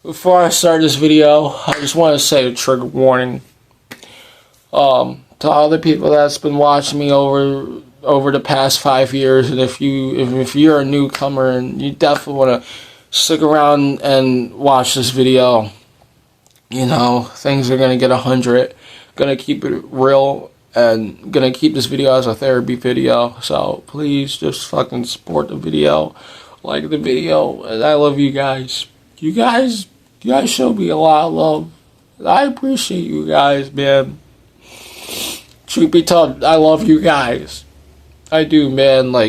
Before I start this video, I just want to say a trigger warning. To all the people that's been watching me over the past 5 years, and if you're a newcomer and you definitely want to stick around and watch this video, things are gonna get 100. Gonna keep it real and gonna keep this video as a therapy video. So please just fucking support the video, like the video, and I love you guys. You guys show me a lot of love. I appreciate you guys, man. Truth be told, I love you guys. I do, man. All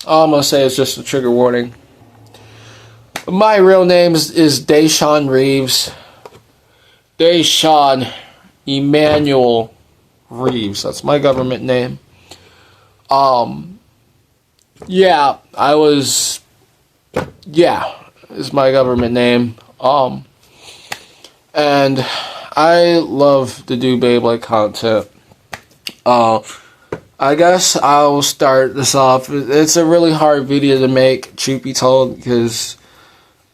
I'm gonna say is just a trigger warning. My real name is Deshaun Reeves. Deshaun Emmanuel Reeves. That's my government name. Is my government name. And I love to do Beyblade content. I guess I'll start this off. It's a really hard video to make, truth be told, because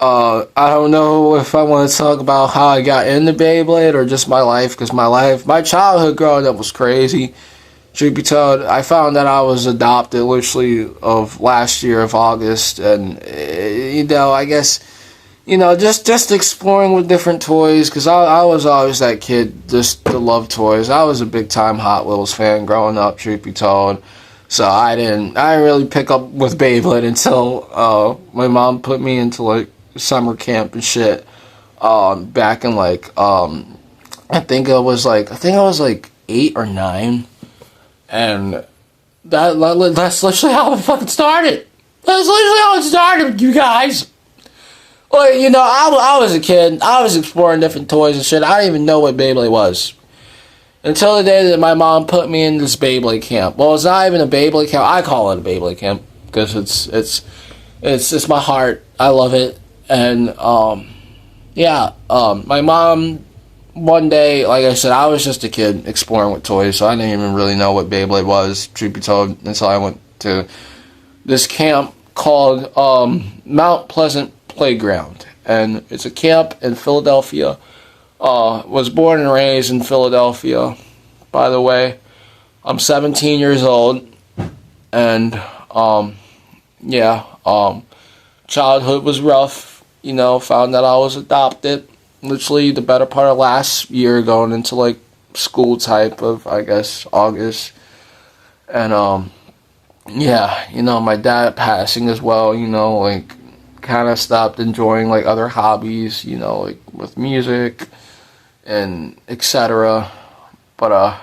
I don't know if I want to talk about how I got into Beyblade or just my life, because my childhood growing up was crazy. Truth be told, I found that I was adopted literally of last year of August, and I guess just exploring with different toys, because I was always that kid just to love toys. I was a big time Hot Wheels fan growing up, truth be told. So I didn't really pick up with Beyblade until my mom put me into summer camp and shit. Back in I think I was 8 or 9. And that's literally how it fucking started. That's literally how it started, you guys. I was a kid. I was exploring different toys and shit. I didn't even know what Beyblade was until the day that my mom put me in this Beyblade camp. Well, it's not even a Beyblade camp. I call it a Beyblade camp because it's my heart. I love it. And my mom, one day, like I said, I was just a kid exploring with toys, so I didn't even really know what Beyblade was, truth be told, until I went to this camp called Mount Pleasant Playground, and it's a camp in Philadelphia. Was born and raised in Philadelphia, by the way. I'm 17 years old, and childhood was rough. Found that I was adopted literally the better part of last year, going into school type of, I guess, August. And my dad passing as well, kind of stopped enjoying other hobbies, with music and etc. But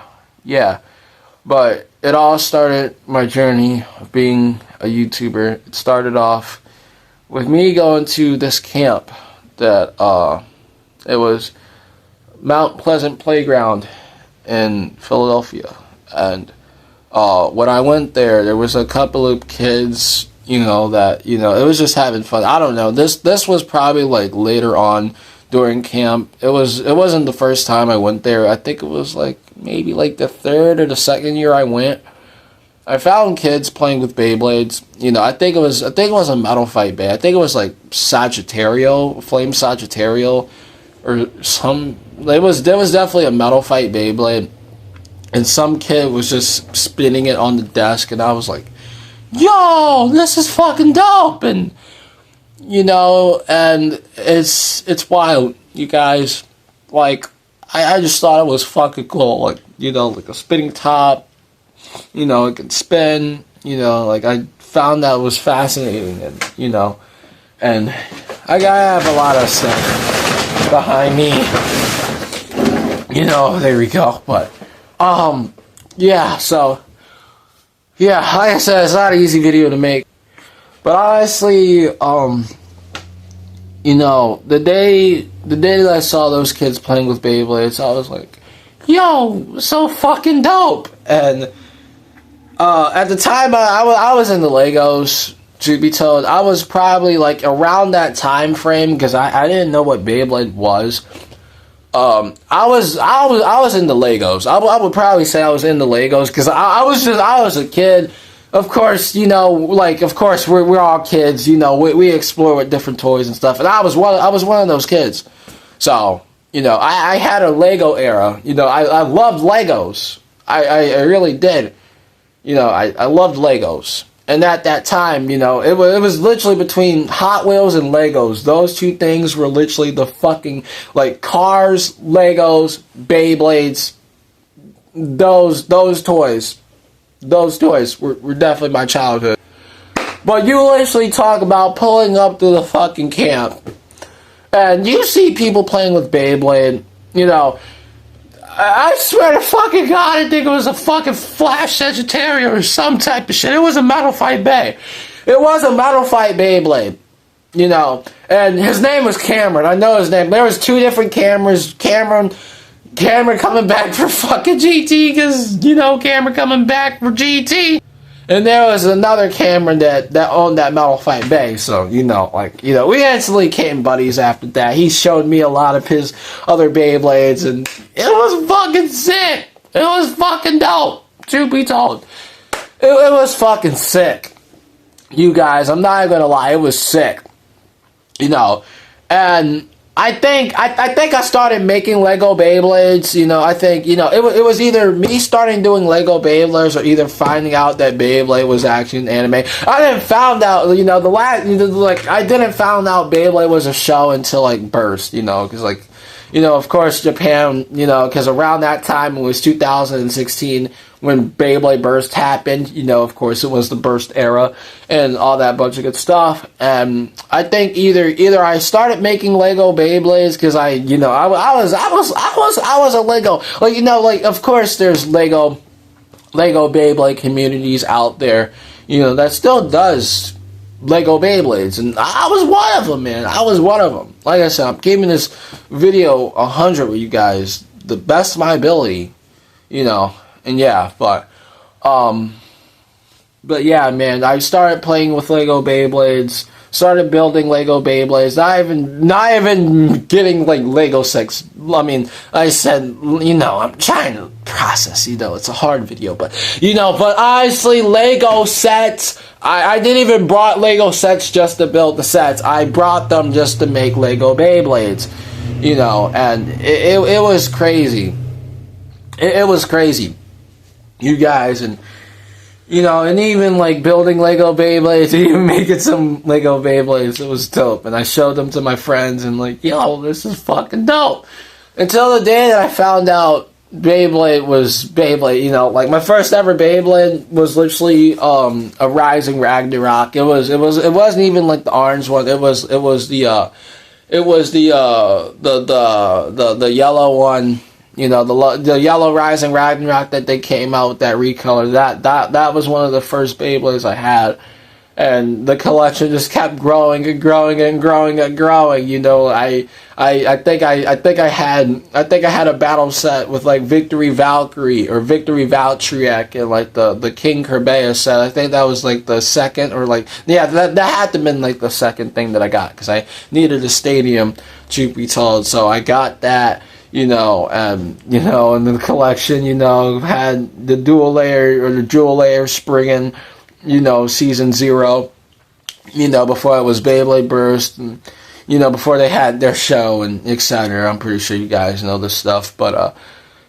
it all started, my journey of being a YouTuber. It started off with me going to this camp that it was Mount Pleasant Playground in Philadelphia. And when I went there was a couple of kids, it was just having fun. I don't know. This was probably later on during camp. It wasn't the first time I went there. I think it was maybe the third or the second year I went. I found kids playing with Beyblades. I think it was a Metal Fight Bay. I think it was Sagittario, Flame Sagittario, or some. There was definitely a Metal Fight Beyblade, and some kid was just spinning it on the desk, and I was like, yo, this is fucking dope. And and it's wild, you guys. I just thought it was fucking cool. A spinning top, it could spin, I found that was fascinating. And I gotta have a lot of stuff behind me, there we go. But like I said, it's not an easy video to make. But honestly, the day that I saw those kids playing with Beyblades, I was like, yo, so fucking dope. And at the time, I was into Legos, to be told. I was probably around that time frame, because I didn't know what Beyblade was. I was into Legos. I would probably say I was into Legos, because I was a kid of course, you know, like, of course, we're all kids, you know, we explore with different toys and stuff, and I was one of those kids. So, you know, I had a Lego era. You know, I loved Legos. I really did. You know, I loved Legos. And at that time, you know, it was literally between Hot Wheels and Legos. Those two things were literally the fucking, like, cars, Legos, Beyblades, those toys. Those toys were definitely my childhood. But you literally talk about pulling up to the fucking camp, and you see people playing with Beyblade, you know, I swear to fucking God, I think it was a fucking Flash Sagittarius or some type of shit. It was a Metal Fight Bay. It was a Metal Fight Beyblade, you know, and his name was Cameron. I know his name. There was two different Camerons. Cameron coming back for fucking GT, because, you know, Cameron coming back for GT. And there was another Cameron that owned that Metal Fight Bay, so, you know, like, you know, we instantly became buddies after that. He showed me a lot of his other Beyblades, and it was fucking sick. It was fucking dope, truth be told. It was fucking sick. You guys, I'm not gonna lie, it was sick. You know, and I think I started making Lego Beyblades, you know, I think, you know, it was either me starting doing Lego Beyblades or either finding out that Beyblade was actually an anime. I didn't found out, you know, I didn't found out Beyblade was a show until, like, Burst, you know, because, like, you know, of course, Japan, you know, because around that time, it was 2016, when Beyblade Burst happened, you know, of course, it was the Burst era, and all that bunch of good stuff, and I think either I started making Lego Beyblades, because I was a Lego, like, you know, like, of course, there's Lego Beyblade communities out there, you know, that still does Lego Beyblades, and I was one of them, man. I was one of them. Like I said, I'm keeping this video 100 with you guys, the best of my ability, you know, and yeah, but yeah, man, I started playing with Lego Beyblades, started building Lego Beyblades, not even getting, like, Lego sets. I mean, I said, you know, I'm trying to process, you know, it's a hard video, but, you know, but honestly, Lego sets, I didn't even brought Lego sets just to build the sets, I brought them just to make Lego Beyblades, you know, and it was crazy. It was crazy, you guys, and, you know, and even, like, building Lego Beyblades, even making some Lego Beyblades, it was dope. And I showed them to my friends, and, like, yo, this is fucking dope. Until the day that I found out Beyblade was Beyblade, you know, like, my first ever Beyblade was literally a Rising Ragnarok. It wasn't even, like, the orange one. It was the yellow one. You know, the yellow Rising Ragnarok that they came out with, that recolor, that was one of the first Beyblades I had, and the collection just kept growing and growing and growing and growing. You know, I think I had a battle set with, like, Victory Valkyrie or Victory Valtryek and, like, the King Kerbeus set. I think that was, like, the second, or, like, yeah, that had to have been, like, the second thing that I got, because I needed a stadium, truth be told, so I got that. You know, and the collection, you know, had the dual layer Spriggan, you know, season 0, you know, before it was Beyblade Burst, and, you know, before they had their show and etc. I'm pretty sure you guys know this stuff, but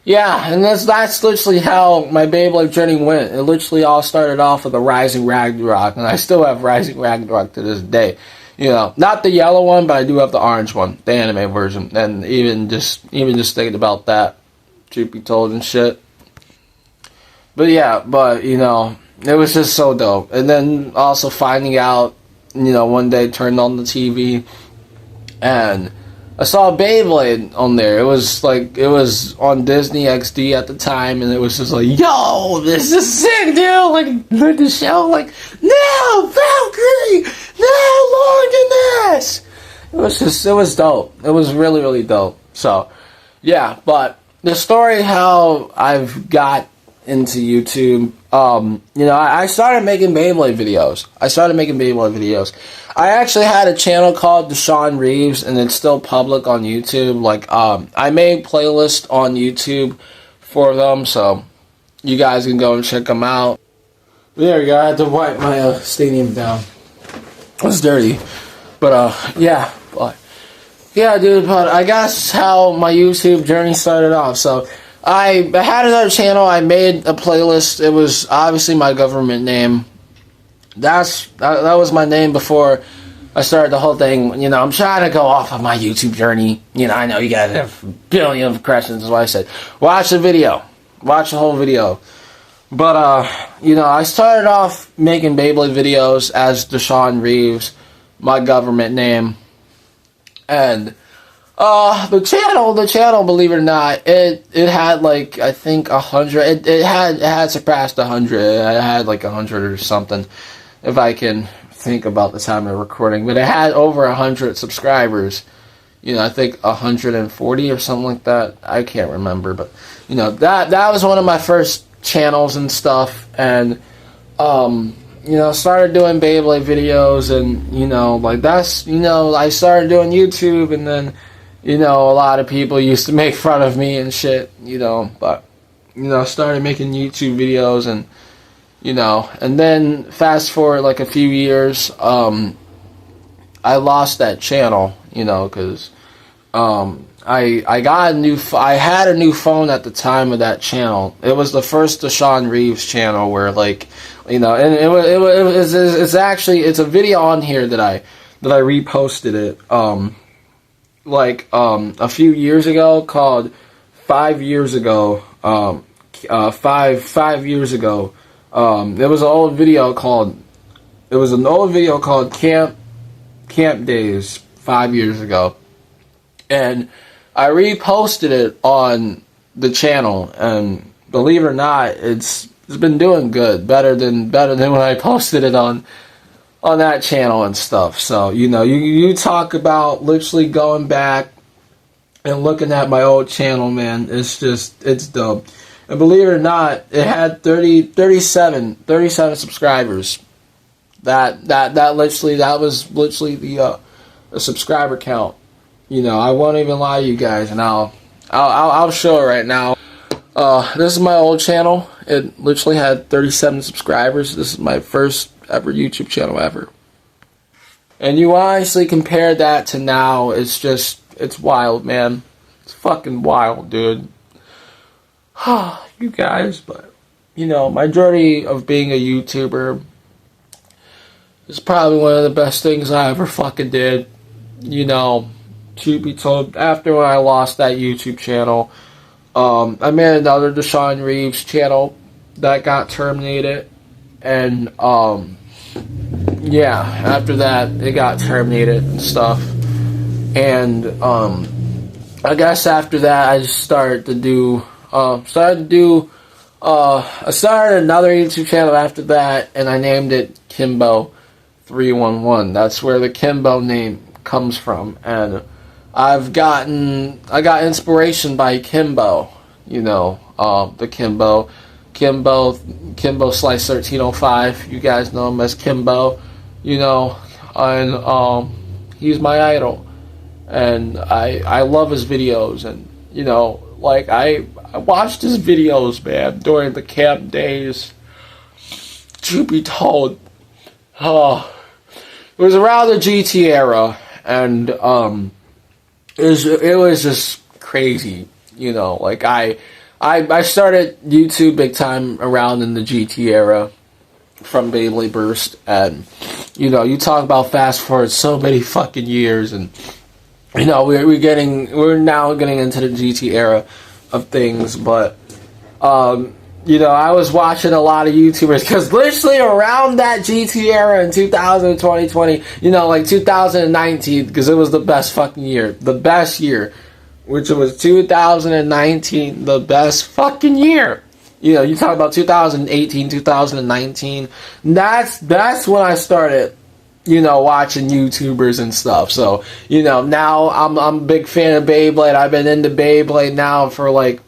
yeah, and that's literally how my Beyblade journey went. It literally all started off with a Rising Ragnarok, and I still have Rising Ragnarok to this day. You know, not the yellow one, but I do have the orange one, the anime version. And even just thinking about that, truth be told and shit. But yeah, you know, it was just so dope. And then also finding out, you know, one day turned on the TV and I saw Beyblade on there. It was on Disney XD at the time, and it was just like, yo, this is sick, dude. Like the show, like, no, Valkyrie, no, Lord Ganesh. It was dope. It was really, really dope. So, yeah, but the story how I've got into YouTube, you know, I started making Beyblade videos. I actually had a channel called Deshaun Reeves, and it's still public on YouTube. Like, I made playlists on YouTube for them, so you guys can go and check them out. There we go. I had to wipe my stadium down. It was dirty. But, yeah. But, yeah, dude. But I guess how my YouTube journey started off. So, I had another channel. I made a playlist. It was obviously my government name. That was my name before I started the whole thing. You know, I'm trying to go off of my YouTube journey. You know, I know you guys have a billion of questions. That's why I said, watch the video. Watch the whole video. But, you know, I started off making Beyblade videos as Deshaun Reeves, my government name. And, the channel, believe it or not, it had like, I think 100, it had surpassed 100. It had like 100 or something, if I can think about the time of recording. But it had over 100 subscribers. You know, I think 140 or something like that. I can't remember, but, you know, that was one of my first channels and stuff, and you know, started doing Beyblade videos, and you know, like that's, you know, I started doing YouTube, and then, you know, a lot of people used to make fun of me and shit, you know, but, you know, started making YouTube videos, and, you know, and then fast forward like a few years, I lost that channel, you know, because I got a new. I had a new phone at the time of that channel. It was the first Deshaun Reeves channel where, like, you know, and it's actually, it's a video on here that I reposted it a few years ago, called 5 years ago. 5 years ago. There was an old video called. It was an old video called Camp Days 5 years ago, and I reposted it on the channel, and believe it or not, it's been doing good, better than when I posted it on that channel and stuff. So, you know, you talk about literally going back and looking at my old channel, man. It's just, it's dope. And believe it or not, it had 37 subscribers. That was literally the subscriber count. You know, I won't even lie to you guys, and I'll show it right now. This is my old channel. It literally had 37 subscribers. This is my first ever YouTube channel ever. And you honestly compare that to now, it's just, it's wild, man. It's fucking wild, dude. You guys, but, you know, my journey of being a YouTuber is probably one of the best things I ever fucking did. You know, truth be told, after when I lost that YouTube channel, I made another Deshaun Reeves channel that got terminated, and yeah, after that it got terminated and stuff, and I guess after that I just started another YouTube channel after that, and I named it Kimbo 311. That's where the Kimbo name comes from, and I got inspiration by Kimbo, you know, the Kimbo Slice 1305. You guys know him as Kimbo, you know, and he's my idol, and I love his videos, and, you know, like I watched his videos, man, during the camp days. Truth be told, it was around the GT era, and it was just crazy, you know. Like I started YouTube big time around in the GT era from Beyblade Burst, and, you know, you talk about fast forward so many fucking years, and, you know, we're now getting into the GT era of things, but you know, I was watching a lot of YouTubers, because literally around that GT era in 2020, you know, like 2019, because it was the best fucking year, the best year, which was 2019, the best fucking year. You know, you talk about 2018, 2019, that's when I started, you know, watching YouTubers and stuff. So, you know, now I'm a big fan of Beyblade. I've been into Beyblade now for like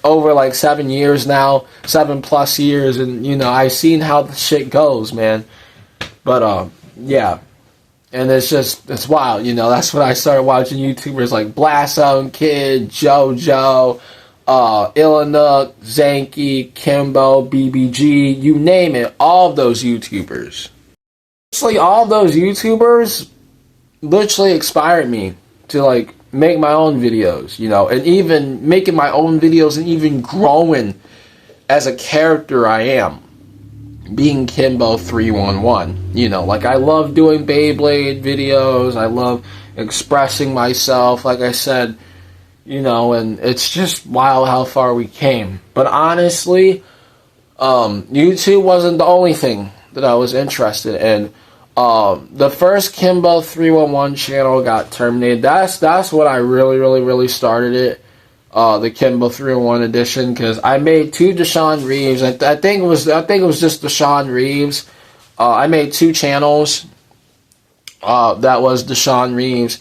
over like 7 years now, 7+ years, and, you know, I've seen how the shit goes, man. But yeah, and it's wild, you know. That's when I started watching YouTubers like Blast Zone Kid, JoJo, Illinook, Zanky, Kimbo, BBG, you name it, all of those YouTubers. Actually, all of those YouTubers literally inspired me to like make my own videos, you know, and even making my own videos and even growing as a character I am, being Kimbo 311. You know, like I love doing Beyblade videos, I love expressing myself, like I said, you know, and it's just wild how far we came. But honestly, YouTube wasn't the only thing that I was interested in. The first Kimbo 311 channel got terminated. That's what I really started it. The Kimbo 301 edition, because I made 2 Deshaun Reeves. I think it was just Deshaun Reeves. I made 2 channels. That was Deshaun Reeves.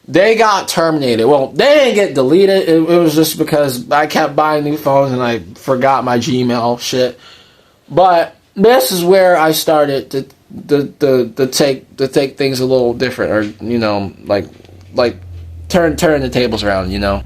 They got terminated. Well, they didn't get deleted. It was just because I kept buying new phones and I forgot my Gmail shit. But this is where I started to take things a little different, or you know, like turn the tables around, you know.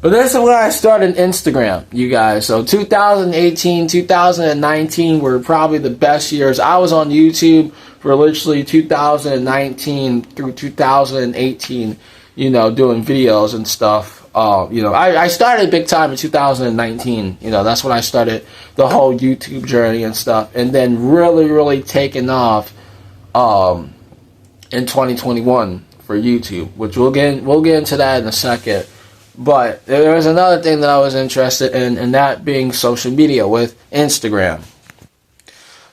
But this is when I started Instagram, you guys. So 2018, 2019 were probably the best years. I was on YouTube for literally 2019 through 2018, you know, doing videos and stuff. You know, I started big time in 2019. You know, that's when I started the whole YouTube journey and stuff. And then really taking off in 2021 for YouTube, which we'll get into that in a second. But there was another thing that I was interested in, and that being social media with Instagram.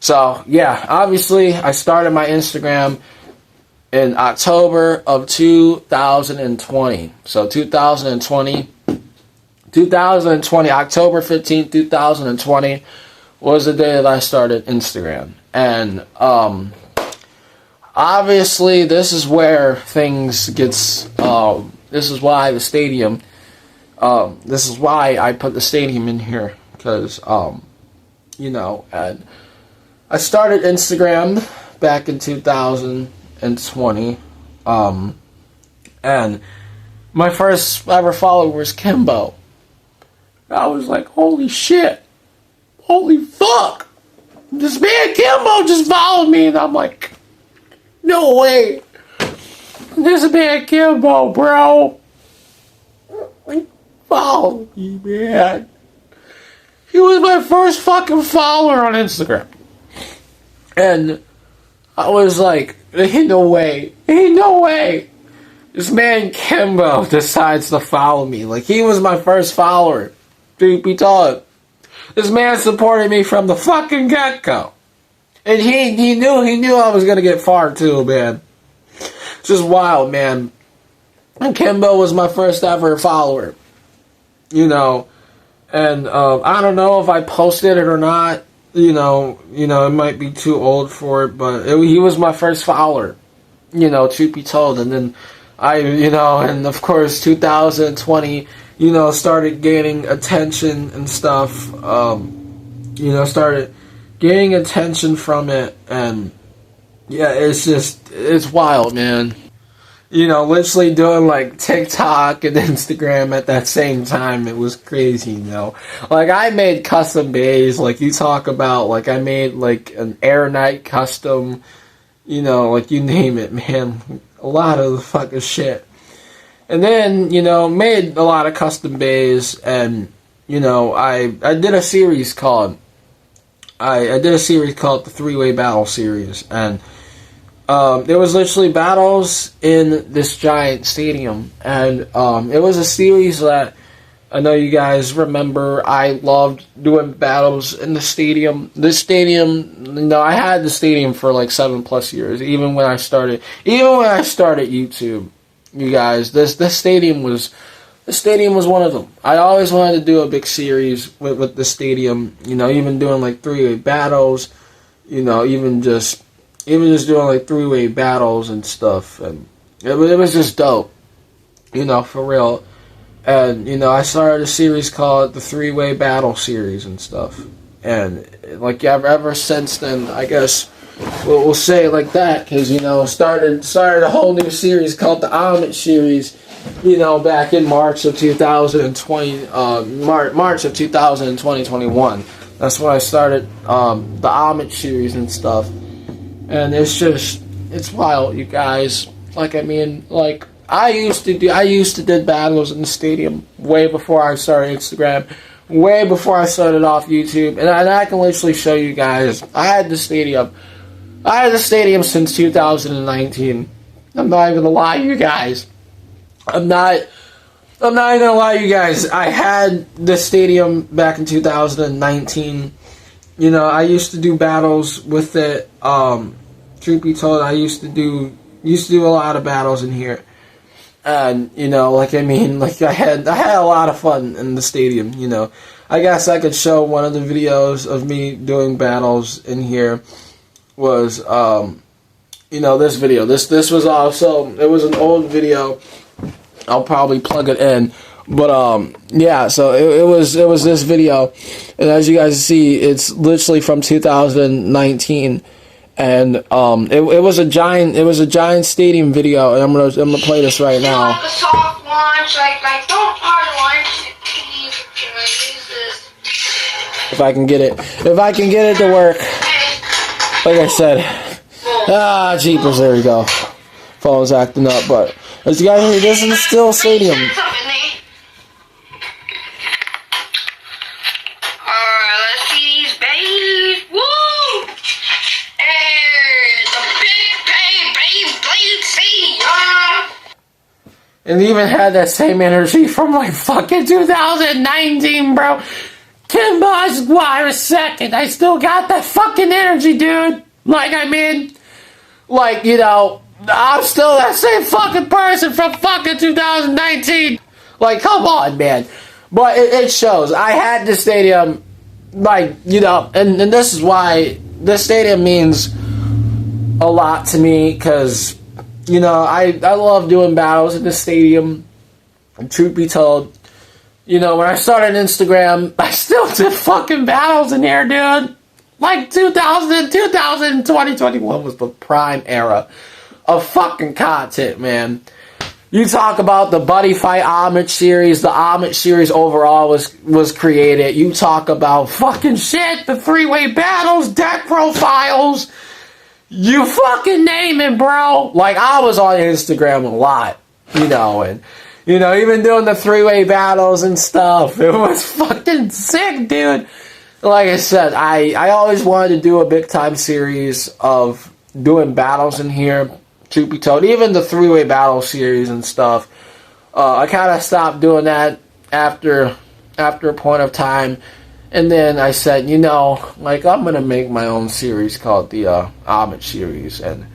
So, yeah, obviously, I started my Instagram in October of 2020. So, 2020, October 15th, 2020 was the day that I started Instagram. And, obviously, this is where things gets, this is why the stadium, this is why I put the stadium in here, because, you know, and I started Instagram back in 2020, and my first ever follower was Kimbo. I was like, holy shit, holy fuck, this man Kimbo just followed me, and I'm like, no way, this man Kimbo, bro, follow me, man. He was my first fucking follower on Instagram. And I was like, ain't no way. This man Kimbo decides to follow me. Like, he was my first follower. Dude, be told. This man supported me from the fucking get-go. And he knew I was gonna get far too, man. It's just wild, man. And Kimbo was my first ever follower. You know. And I don't know if I posted it or not. You know, it might be too old for it, but he was my first follower, you know, truth be told. And then and of course 2020, you know, started gaining attention and stuff, started gaining attention from it. And yeah, it's wild, man. You know, literally doing like TikTok and Instagram at that same time. It was crazy, you know. Like, I made custom bays, like you talk about, like I made like an Air Knight custom, you know, like you name it, man. A lot of the fucking shit. And then, you know, made a lot of custom bays, and, you know, I did a series called, the 3-Way Battle Series, and there was literally battles in this giant stadium, and it was a series that I know you guys remember. I loved doing battles in the stadium. This stadium, you know, I had the stadium for like 7+ years, even when I started YouTube. You guys, this stadium was one of them. I always wanted to do a big series with the stadium, you know, even doing like 3-way battles, you know, even just doing like 3-way battles and stuff, and it was just dope, you know, for real. And, you know, I started a series called the 3-Way Battle Series and stuff, and like ever since then, I guess we'll say it like that, because, you know, started a whole new series called the Homage Series, you know, back in March of 2020, March of 2021. That's when I started the homage series and stuff. And it's wild, you guys. Like, I mean, like, I used to do battles in the stadium way before I started Instagram, way before I started off YouTube, and I can literally show you guys. I had the stadium since 2019. I'm not even gonna lie, you guys. I'm not even gonna lie, you guys. I had the stadium back in 2019. You know, I used to do battles with it. Truth be told, I used to do a lot of battles in here. And, you know, like, I mean, like, I had a lot of fun in the stadium, you know. I guess I could show one of the videos of me doing battles in here was, you know, this video. This was also, it was an old video. I'll probably plug it in. But, yeah, so it was this video. And as you guys see, it's literally from 2019. And it was a giant stadium video, and I'm gonna play this right now. Like a soft launch, like don't hard launch it, please. Use this. If I can get it to work. Like I said, jeepers, there we go. Phone's acting up, but as you guys see, this is still stadium. And even had that same energy from like fucking 2019, bro. Kimbo Squire second. I still got that fucking energy, dude. Like, I mean, like, you know, I'm still that same fucking person from fucking 2019. Like, come on, man. But it shows. I had this stadium, like, you know, and this is why this stadium means a lot to me, because, you know, I love doing battles in the stadium. And truth be told, you know, when I started Instagram, I still did fucking battles in there, dude. Like 2021 was the prime era of fucking content, man. You talk about the Buddy Fight Homage series. The Homage series overall was created. You talk about fucking shit, the 3-way battles, deck profiles. You fucking name it, bro. Like, I was on Instagram a lot, you know, and, you know, even doing the 3-way battles and stuff. It was fucking sick, dude. Like I said, I always wanted to do a big-time series of doing battles in here, truth be told. Even the 3-way battle series and stuff. I kind of stopped doing that after a point of time. And then I said, you know, like, I'm going to make my own series called the Homage series. And,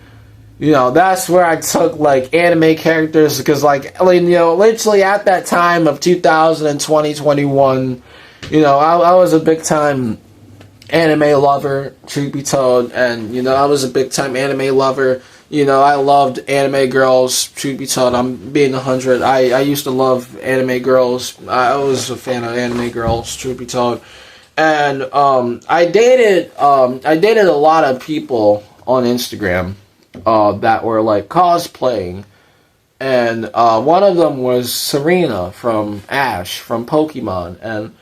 you know, that's where I took, like, anime characters. Because, like, you know, literally at that time of 2020, 21, you know, I was a big-time anime lover, truth be told. And, you know, I was a big-time anime lover. You know, I loved anime girls, truth be told. I'm being 100. I used to love anime girls. I was a fan of anime girls, truth be told. And I dated a lot of people on Instagram that were like cosplaying, and one of them was Serena from Ash from Pokemon, and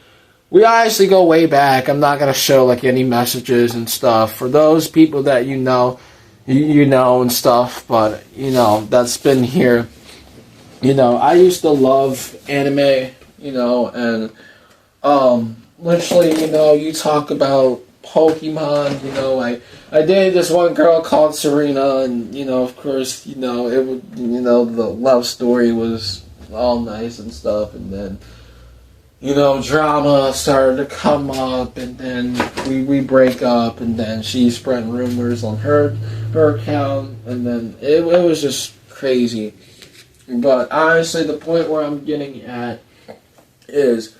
we actually go way back. I'm not gonna show like any messages and stuff for those people that you know and stuff, but you know that's been here. You know, I used to love anime, you know, and literally, you know, you talk about Pokemon, you know, I dated this one girl called Serena, and, you know, of course, you know, it would, you know, the love story was all nice and stuff, and then, you know, drama started to come up, and then we break up, and then she spread rumors on her account, and then it was just crazy. But honestly, the point where I'm getting at is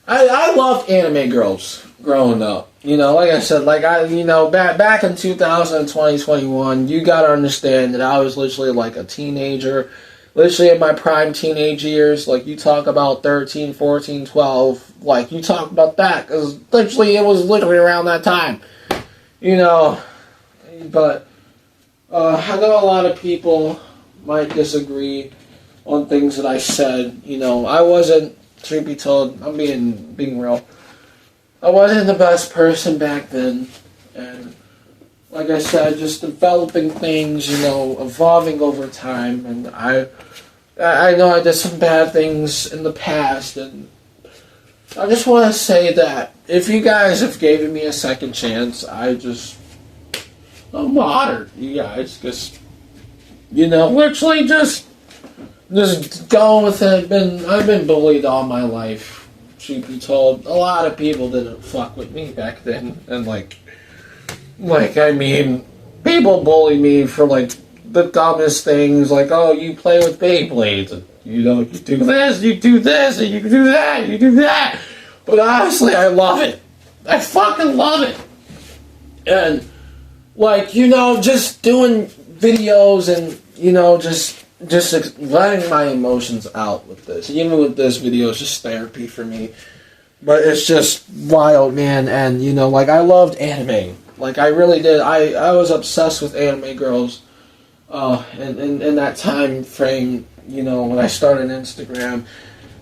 I loved anime girls growing up. You know, like I said, like you know, back in 2020, 21, you gotta understand that I was literally like a teenager, literally in my prime teenage years. Like, you talk about 13, 14, 12, like, you talk about that, because literally, it was literally around that time. You know, but I know a lot of people might disagree. on things that I said. You know, I wasn't, truth be told, I'm being real. I wasn't the best person back then, and like I said, just developing things, you know, evolving over time, and I know I did some bad things in the past, and I just want to say that if you guys have given me a second chance, I'm honored, you guys, because, you know, literally just going with it. I've been bullied all my life, truth be told. A lot of people didn't fuck with me back then, and I mean, people bully me for like the dumbest things, like, oh, you play with Beyblades, and you know, you do this, and you do that, you do that. But honestly, I love it. I fucking love it. And like, you know, just doing videos and, you know, just letting my emotions out with this. Even with this video, it's just therapy for me. But it's just wild, man. And, you know, like, I loved anime. Like, I really did. I was obsessed with anime girls in that time frame, you know, when I started Instagram.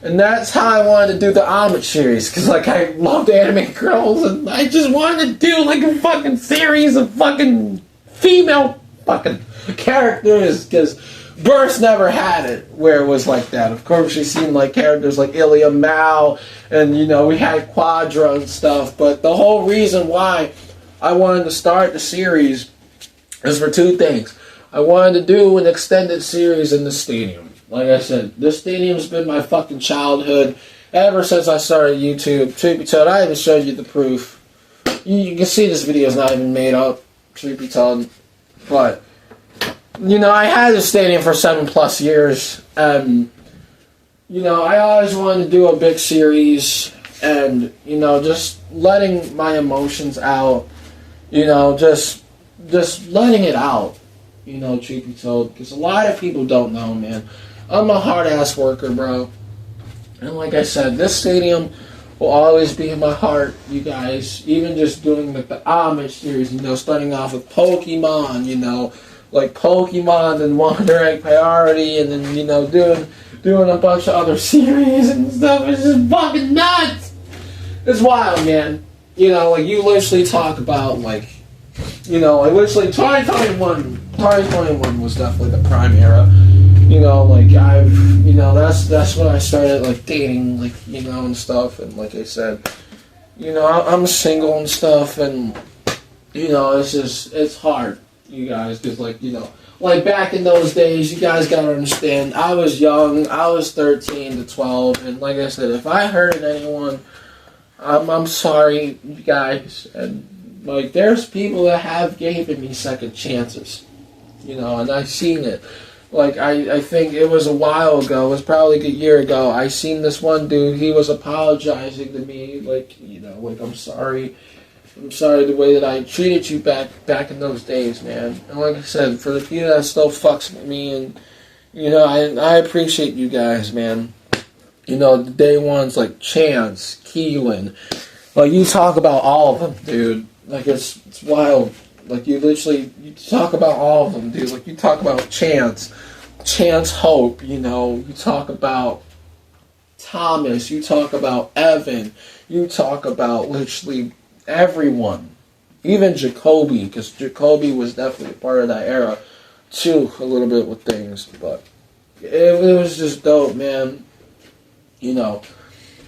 And that's how I wanted to do the homage series, because, like, I loved anime girls, and I just wanted to do, like, a fucking series of fucking female fucking characters, because Burst never had it where it was like that. Of course, you've seen, like, characters like Ilya Mao, and, you know, we had Quadra and stuff, but the whole reason why I wanted to start the series is for two things. I wanted to do an extended series in the stadium. Like I said, this stadium's been my fucking childhood ever since I started YouTube. Truth be told, I even showed you the proof. You can see this video's not even made up, truth be told. But, you know, I had this stadium for 7+ years. And, you know, I always wanted to do a big series. And, you know, just letting my emotions out. You know, just letting it out. You know, truth be told. Because a lot of people don't know, man. I'm a hard-ass worker, bro. And like I said, this stadium will always be in my heart, you guys. Even just doing the homage series, you know, starting off with Pokemon, you know, like Pokemon and Wonder Egg Priority, and then, you know, doing a bunch of other series and stuff. It's just fucking nuts! It's wild, man. You know, like, you literally talk about, like, you know, like, literally 2021 was definitely the prime era. You know, like, you know, that's when I started, like, dating, like, you know, and stuff, and like I said, you know, I'm single and stuff, and, you know, it's hard, you guys, because, like, you know, like, back in those days, you guys gotta understand, I was young, I was 13 to 12, and like I said, if I hurt anyone, I'm sorry, you guys, and, like, there's people that have given me second chances, you know, and I've seen it. Like, I think it was a while ago, it was probably like a year ago, I seen this one dude, he was apologizing to me, like, you know, like, I'm sorry the way that I treated you back in those days, man. And like I said, for the people that still fucks with me, and, you know, I appreciate you guys, man. You know, the day ones, like, Chance, Keelan, like, you talk about all of them, dude. Like, it's wild. Like, you talk about all of them, dude. Like, you talk about Chance Hope, you know. You talk about Thomas. You talk about Evan. You talk about literally everyone. Even Jacoby, because Jacoby was definitely a part of that era, too, a little bit with things. But it was just dope, man. You know.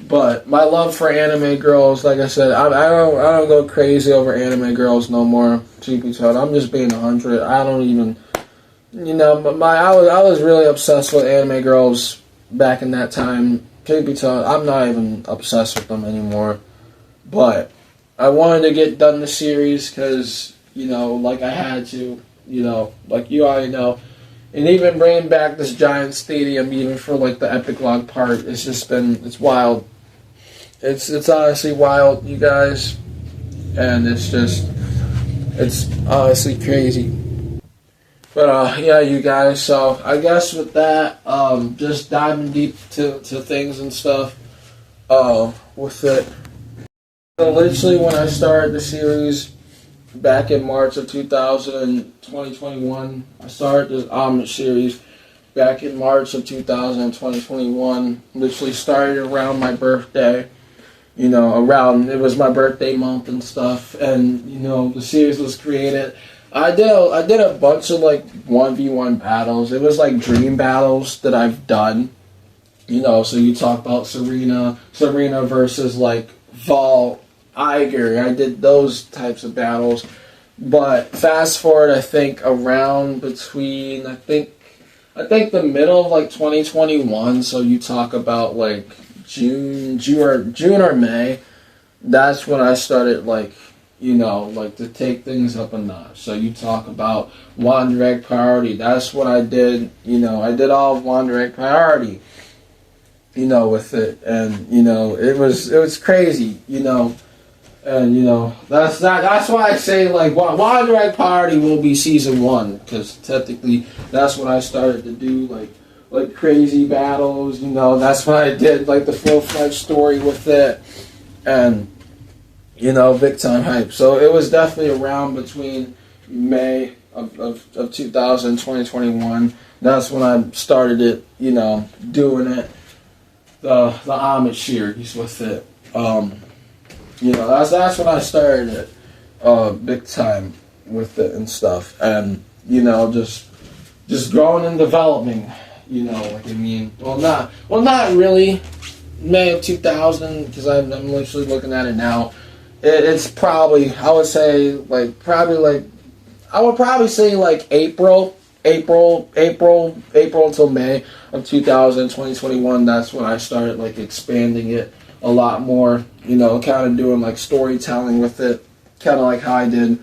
But my love for anime girls, like I said, I don't go crazy over anime girls no more. Truth be told, I'm just being 100. I don't even, you know, but I was really obsessed with anime girls back in that time. Truth be told, I'm not even obsessed with them anymore. But I wanted to get done the series because, you know, like I had to, you know, like you already know. And even bringing back this giant stadium, even for, like, the Epic Log part, it's wild. It's honestly wild, you guys. And it's honestly crazy. But, yeah, you guys, so I guess with that, just diving deep to things and stuff, with it. So, literally, when I started the series, back in March of 2021, I started this homage series back in March of 2021. Literally started around my birthday. You know, it was my birthday month and stuff, and you know, the series was created. I did a bunch of like 1v1 battles. It was like dream battles that I've done. You know, so you talk about Serena versus like Vol Iger. I did those types of battles. But fast forward, I think around between I think the middle of like 2021. So you talk about like June or May. That's when I started like, you know, like to take things up a notch. So you talk about One Direct Priority. That's what I did. You know, I did all of One Direct Priority. You know, with it, and you know, it was crazy. You know, and you know, that's why I say like One Direct Priority will be season 1, because technically that's when I started to do like crazy battles. You know, that's when I did like the full-fledged story with it, and you know, big time hype. So it was definitely around between May of 2021. That's when I started it. You know, doing it. The homage series with it. You know, that's when I started it big time with it and stuff. And, you know, just growing and developing, you know, like I mean, well not really May of 2000, because I'm literally looking at it now. It's probably, I would probably say like April until May of 2021. That's when I started like expanding it a lot more, you know, kind of doing like storytelling with it, kind of like how I did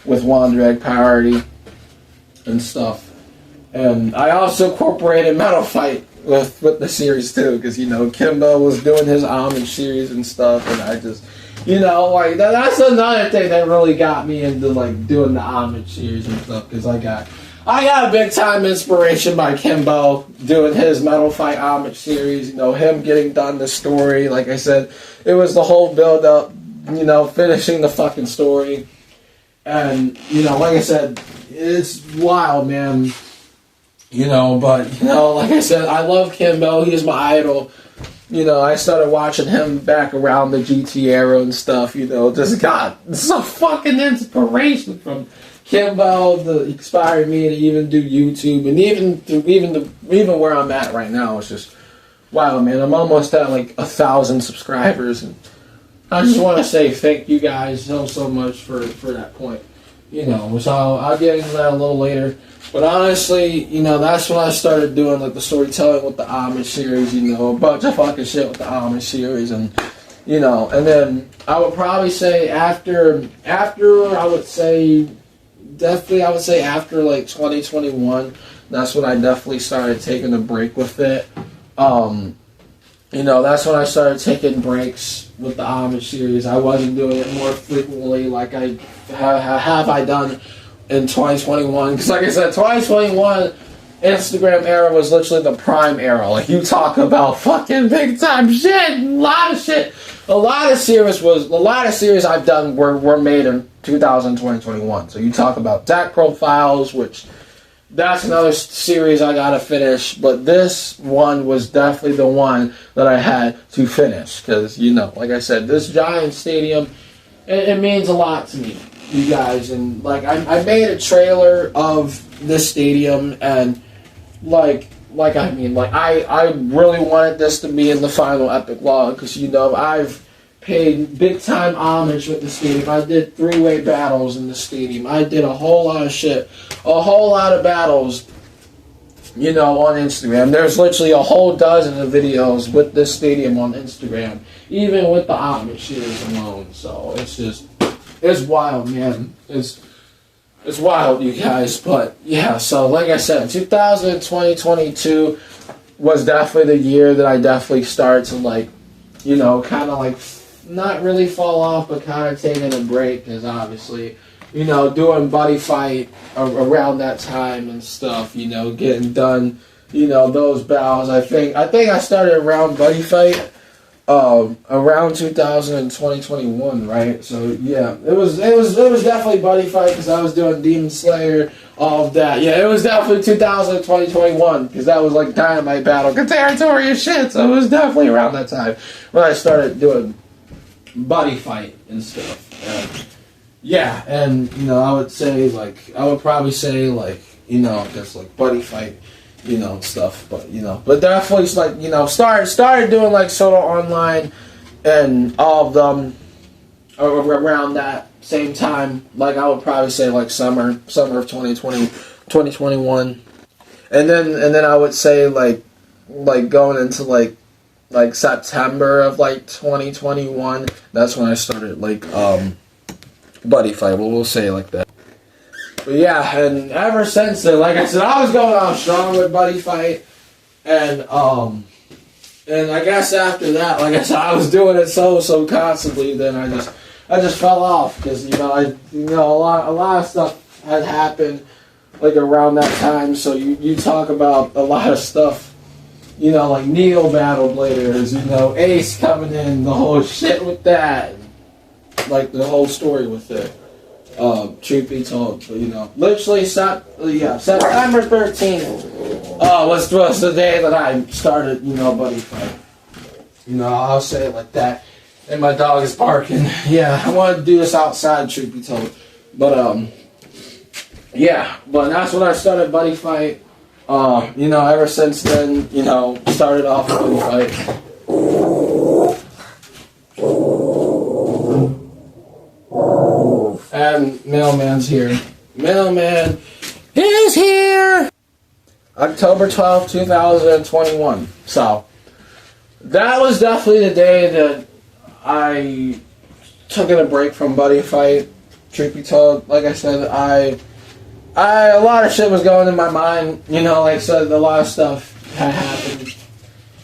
with One Direct Priority and stuff. And I also incorporated Metal Fight with the series too, because you know, Kimbo was doing his homage series and stuff, and I just, you know, like that's another thing that really got me into like doing the homage series and stuff, because I got a big time inspiration by Kimbo doing his Metal Fight homage series. You know, him getting done the story. Like I said, it was the whole build up, you know, finishing the fucking story. And, you know, like I said, it's wild, man. You know, but, you know, like I said, I love Kimbo. He's my idol. You know, I started watching him back around the GT era and stuff, you know, just got some fucking inspiration from Kimbo that inspired me to even do YouTube, and even where I'm at right now. It's just wow, man. I'm almost at like 1,000 subscribers, and I just want to say thank you guys so much for that point. You know, so I'll get into that a little later. But honestly, you know, that's when I started doing like the storytelling with the homage series. You know, a bunch of fucking shit with the homage series, and you know, and then I would probably say after I would say after like 2021, that's when I definitely started taking a break with it. You know, that's when I started taking breaks with the homage series. I wasn't doing it more frequently like I have done in 2021. Because like I said, 2021 Instagram era was literally the prime era. Like, you talk about fucking big time shit, a lot of shit. A lot of series I've done were made in 2021. So you talk about Dak Profiles, which that's another series I gotta finish. But this one was definitely the one that I had to finish, because you know, like I said, this giant stadium, it means a lot to me, you guys. And like I made a trailer of this stadium, and I really wanted this to be in the final epic log, because you know, I've paid big time homage with the stadium. I did 3-way battles in the stadium. I did a whole lot of shit, a whole lot of battles, you know, on Instagram. There's literally a whole dozen of videos with this stadium on Instagram, even with the homage series alone. So it's wild, man. It's wild, you guys. But yeah, so like I said, 2022 was definitely the year that I definitely started to, like, you know, kind of like not really fall off, but kind of taking a break, because obviously, you know, doing Buddy Fight around that time and stuff, you know, getting done, you know, those battles. I think I started around Buddy Fight around 2021, right? So yeah, it was definitely Buddy Fight, because I was doing Demon Slayer all of that. Yeah, it was definitely 2021 because that was like Dynamite Battle territory and shit. So it was definitely around that time when I started doing buddy fight and stuff. Yeah, and you know, I would probably say you know, just like buddy fight, you know, stuff. But you know, but definitely like, you know, started doing like solo online and all of them around that same time. Like I would probably say like summer of 2020, 2021, and then I would say like going into like September of like 2021. That's when I started like buddy fight. Well, we'll say it like that. But yeah, and ever since then, like I said, I was going on strong with buddy fight, and I guess after that, like I said, I was doing it so constantly. Then I just fell off because you know a lot of stuff had happened like around that time. So you talk about a lot of stuff, you know, like Neo Battle Bladers, you know, Ace coming in, the whole shit with that, like the whole story with it. Truth be told, but you know, literally, September 13th was the day that I started, you know, buddy fight. You know, I'll say it like that. And my dog is barking. Yeah, I wanted to do this outside, truth be told. But yeah, but that's when I started buddy fight. You know, ever since then, you know, started off buddy fight. And Mailman's here. Mailman is here! October 12th, 2021. So, that was definitely the day that I took a break from buddy fight. Truth be told, like I said, a lot of shit was going in my mind. You know, like I said, a lot of stuff had happened.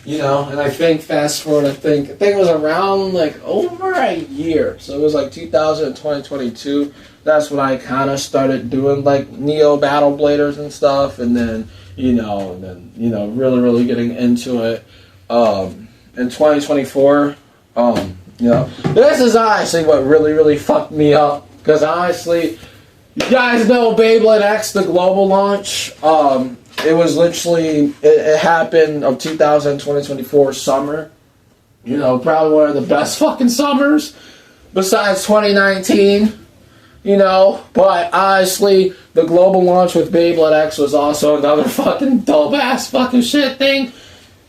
You know, and I think fast forward, I think it was around like over a year. So it was like 2022. That's when I kind of started doing like Neo Battle Bladers and stuff, and then really getting into it. In 2024, you know, this is honestly what really fucked me up, because honestly, you guys know Beyblade X, the global launch. It was literally, it happened of 2024 summer. You know, probably one of the best fucking summers besides 2019. You know, but honestly, the global launch with Beyblade X was also another fucking dope ass fucking shit thing.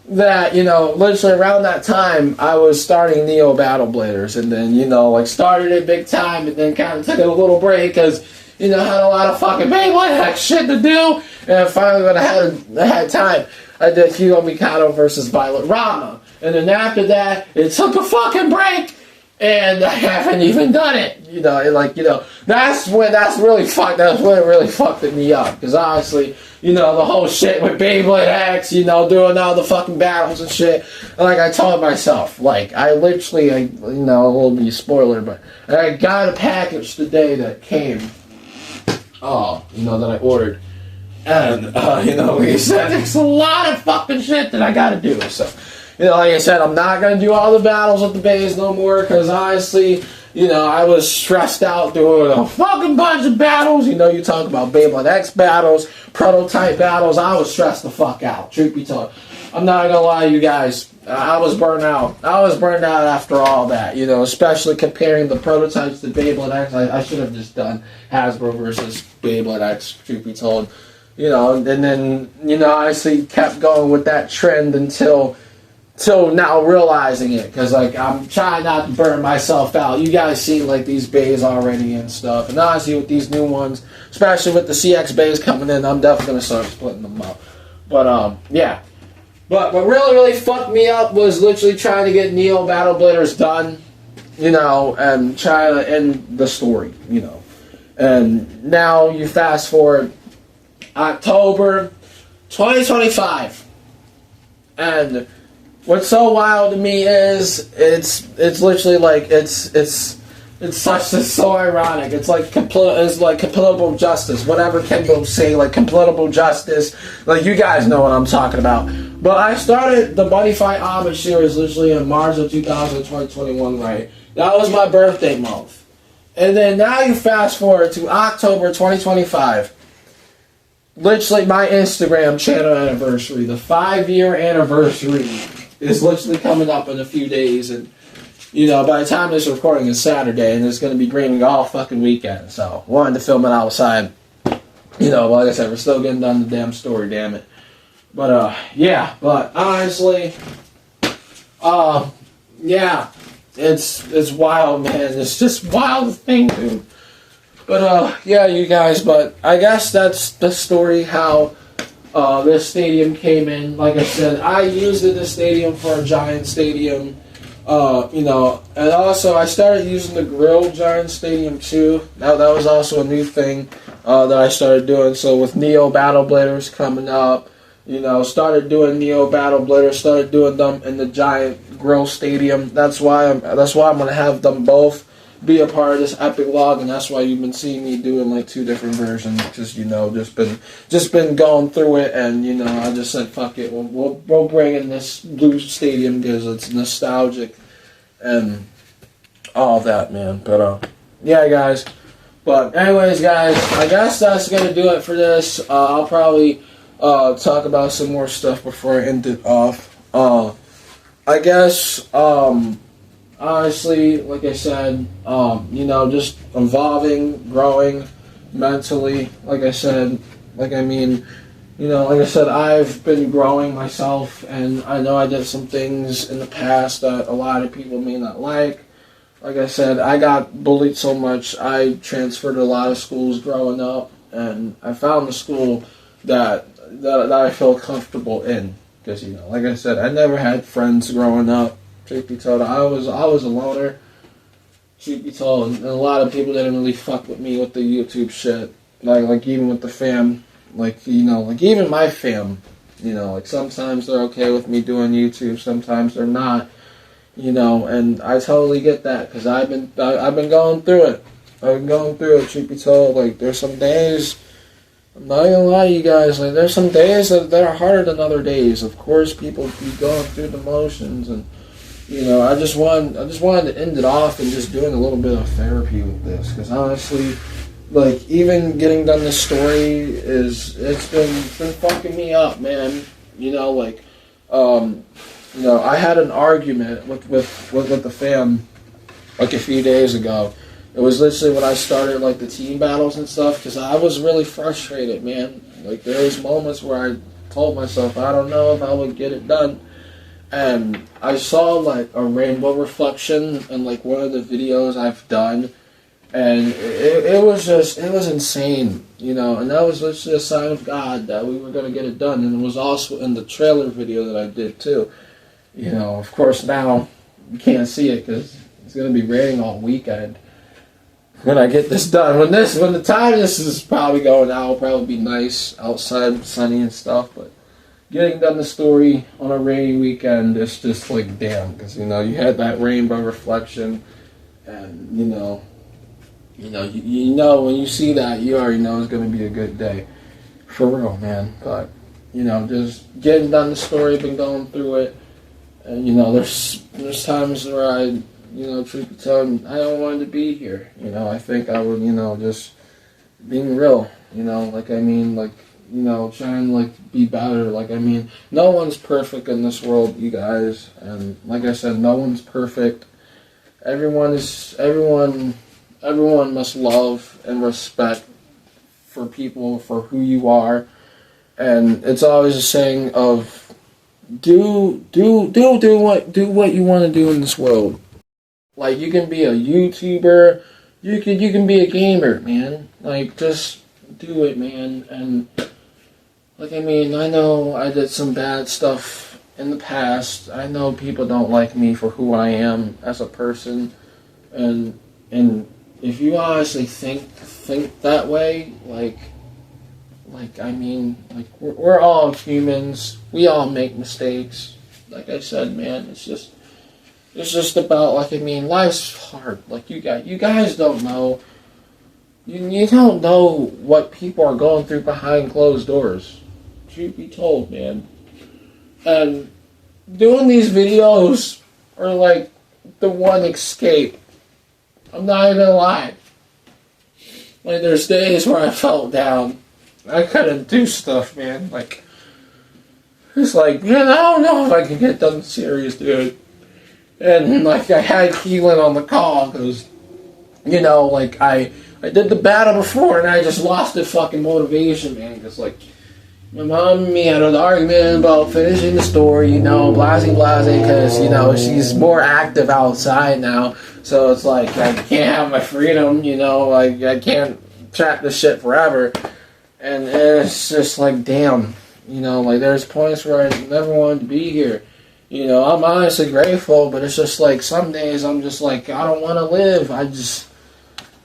That, you know, literally around that time, I was starting Neo Battle Bladers, and then, you know, like started it big time, and then kind of took a little break because, you know, had a lot of fucking Beyblade X shit to do. And finally, when I had time, I did Hugo Mikado versus Violet Rama. And then after that, it took a fucking break, and I haven't even done it. You know, like, you know, that's when it really fucked me up. Because honestly, you know, the whole shit with Beyblade X, you know, doing all the fucking battles and shit. And like I told myself, like, I literally, you know, it will be a spoiler, but I got a package the day that came. You know, that I ordered. And, you know, like I said, there's a lot of fucking shit that I gotta do. So, you know, like I said, I'm not gonna do all the battles with the bays no more, because honestly, you know, I was stressed out doing a fucking bunch of battles. You know, you talk about Beyblade X battles, prototype battles. I was stressed the fuck out, truth be told. I'm not gonna lie to you guys. I was burned out. I was burned out after all that, you know, especially comparing the prototypes to Beyblade X. I should have just done Hasbro versus Beyblade X, truth be told. You know, and then, you know, I honestly kept going with that trend until now realizing it, because, like, I'm trying not to burn myself out. You guys see, like, these bays already and stuff, and honestly, with these new ones, especially with the CX bays coming in, I'm definitely going to start splitting them up. But, yeah. But what really fucked me up was literally trying to get Neo Battle Bladers done, you know, and try to end the story, you know. And now you fast forward October 2025ve, and what's so wild to me is it's literally like it's so ironic. It's like completable justice. Whatever Kenbo say, like completable justice. Like, you guys know what I'm talking about. But I started the Buddy Fight Homage series literally in March of 2021. Right, that was my birthday month, and then now you fast forward to October 2025. literally my Instagram channel anniversary. The 5-year anniversary is literally coming up in a few days, and you know, by the time this recording is Saturday, and it's going to be raining all fucking weekend. So, wanted to film it outside. You know, like I said, we're still getting done the damn story, damn it. But, yeah. But, honestly, yeah. It's wild, man. It's just wild thing, dude. But, yeah, you guys. But, I guess that's the story how this stadium came in. Like I said, I used this stadium for a Giant stadium. You know, and also I started using the grill Giant Stadium too. That was also a new thing that I started doing. So with Neo Battle Bladers coming up, you know, started doing Neo Battle Bladers, started doing them in the Giant Grill Stadium. That's why I'm gonna have them both be a part of this epic log, and that's why you've been seeing me doing like 2 different versions. Just, you know, just been going through it, and you know, I just said fuck it, we'll bring in this blue stadium because it's nostalgic and all that, man. But yeah, guys. But anyways, guys, I guess that's gonna do it for this. I'll probably talk about some more stuff before I end it off. I guess honestly, like I said, you know, just evolving, growing mentally. Like I said, you know, like I said, I've been growing myself, and I know I did some things in the past that a lot of people may not like. Like I said, I got bullied so much, I transferred to a lot of schools growing up, and I found the school that I feel comfortable in. Because, you know, like I said, I never had friends growing up. Truth be told, I was a loner. Truth be told, and a lot of people didn't really fuck with me with the YouTube shit. Like even with the fam. Like, you know, like even my fam, you know, like sometimes they're okay with me doing YouTube, sometimes they're not, you know, and I totally get that because I've been going through it. I've been going through it, truth be told. Like, there's some days, I'm not gonna lie to you guys, like there's some days that are harder than other days. Of course, people be going through the motions, and you know, I just wanted to end it off and just doing a little bit of therapy with this, because honestly, like, even getting done this story it's been fucking me up, man. You know, like, you know, I had an argument with the fam like a few days ago. It was literally when I started like the team battles and stuff, because I was really frustrated, man. Like, there was moments where I told myself I don't know if I would get it done, and I saw like a rainbow reflection in like one of the videos I've done. And it was insane, you know, and that was literally a sign of God that we were going to get it done. And it was also in the trailer video that I did too. You know, of course now you can't see it because it's going to be raining all weekend when I get this done. When the time this is probably going out, it'll probably be nice outside, sunny and stuff, but getting done the story on a rainy weekend is just like, damn, because, you know, you had that rainbow reflection, and, you know, you know when you see that, you already know it's going to be a good day. For real, man. But, you know, just getting done the story, been going through it. And, you know, there's times where I, you know, truth be told, I don't want to be here. You know, I think I would, you know, just being real, you know, like, I mean, like, you know, trying, like, be better. Like, I mean, no one's perfect in this world, you guys. And, like I said, no one's perfect. Everyone must love and respect for people for who you are, and it's always a saying of do what you want to do in this world. Like, you can be a YouTuber, you can be a gamer, man. Like, just do it, man. And like, I mean, I know I did some bad stuff in the past. I know people don't like me for who I am as a person, and if you honestly think that way, like I mean, like, we're all humans. We all make mistakes. Like I said, man, it's just about, like, I mean, life's hard. Like, you guys don't know. You don't know what people are going through behind closed doors. Truth be told, man. And doing these videos are like the one escape. I'm not even gonna lie. Like, there's days where I felt down, I couldn't do stuff, man. Like, it's like, man, I don't know if I can get done serious, dude. And, like, I had Keelan on the call, because, you know, like, I did the battle before, and I just lost the fucking motivation, man, because, like, my mom and me had an argument about finishing the story, you know, blase, because, you know, she's more active outside now, so it's like, I can't have my freedom, you know, like, I can't track this shit forever, and it's just like, damn, you know, like, there's points where I never wanted to be here, you know, I'm honestly grateful, but it's just like, some days I'm just like, I don't want to live,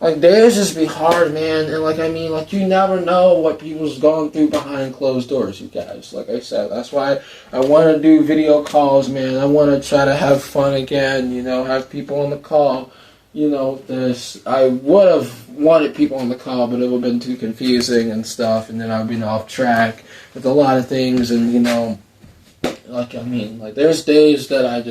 like, days just be hard, man, and, like, I mean, like, you never know what people's going through behind closed doors, you guys, like I said, that's why I want to do video calls, man, I want to try to have fun again, you know, have people on the call, you know, I would have wanted people on the call, but it would have been too confusing and stuff, and then I've been off track with a lot of things, and, you know, like, I mean, like, there's days that I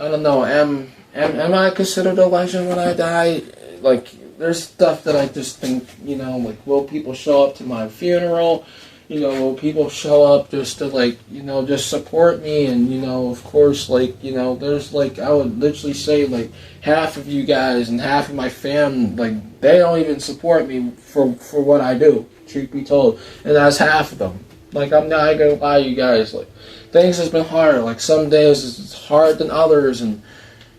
don't know, am I considered a legend when I die? Like, there's stuff that I just think, you know, like, will people show up to my funeral? You know, will people show up just to, like, you know, just support me? And, you know, of course, like, you know, there's, like, I would literally say, like, half of you guys and half of my fam, like, they don't even support me for what I do, truth be told. And that's half of them. Like, I'm not gonna lie to you guys, like, things has been hard. Like, some days it's harder than others, and,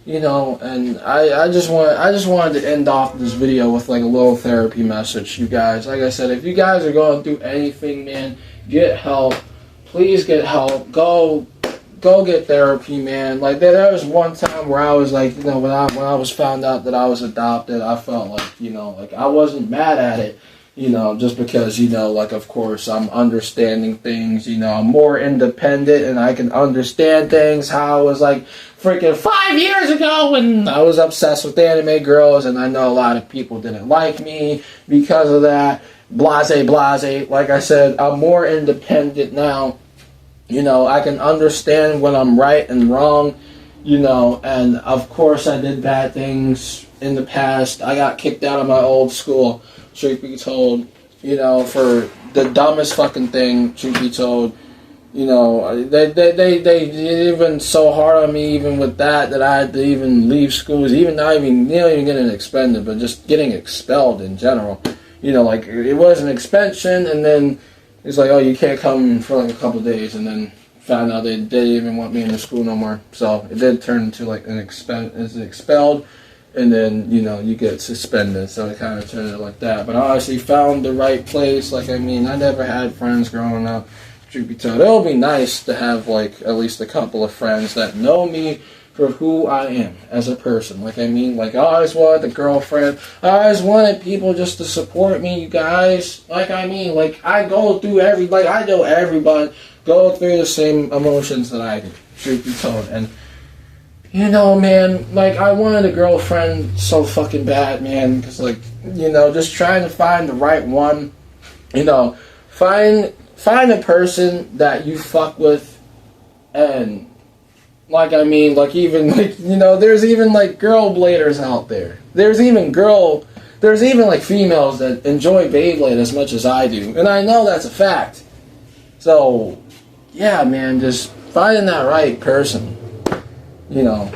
you know, and I just wanted to end off this video with, like, a little therapy message, you guys. Like I said, if you guys are going through anything, man, get help. Please get help. Go get therapy, man. Like, there was one time where I was like, you know, when I was found out that I was adopted, I felt like, you know, like, I wasn't mad at it. You know, just because, you know, like, of course, I'm understanding things, you know, I'm more independent and I can understand things, how I was, like, freaking 5 years ago when I was obsessed with anime girls, and I know a lot of people didn't like me because of that, blase, like I said, I'm more independent now, you know, I can understand when I'm right and wrong, you know, and, of course, I did bad things in the past. I got kicked out of my old school, truth be told, you know, for the dumbest fucking thing, truth be told, you know, they even so hard on me, even with that I had to even leave schools, even not even getting expended, but just getting expelled in general, you know, like, it was an expansion, and then it's like, oh, you can't come for, like, a couple of days, and then found out they didn't even want me in the school no more, so it did turn into, like, expelled, and then, you know, you get suspended, so it kind of turned it like that. But I honestly found the right place. Like, I mean, I never had friends growing up, truth be told. It'll be nice to have, like, at least a couple of friends that know me for who I am as a person. Like, I mean, like, I always wanted a girlfriend. I always wanted people just to support me, you guys. Like, I mean, like, I know everybody go through the same emotions that I do, truth be told. And, you know, man, like, I wanted a girlfriend so fucking bad, man, because, like, you know, just trying to find the right one, you know, find a person that you fuck with, and, like, I mean, like, even, like, you know, there's even, like, girl bladers out there. There's even, like, females that enjoy Beyblade as much as I do, and I know that's a fact. So, yeah, man, just finding that right person. You know,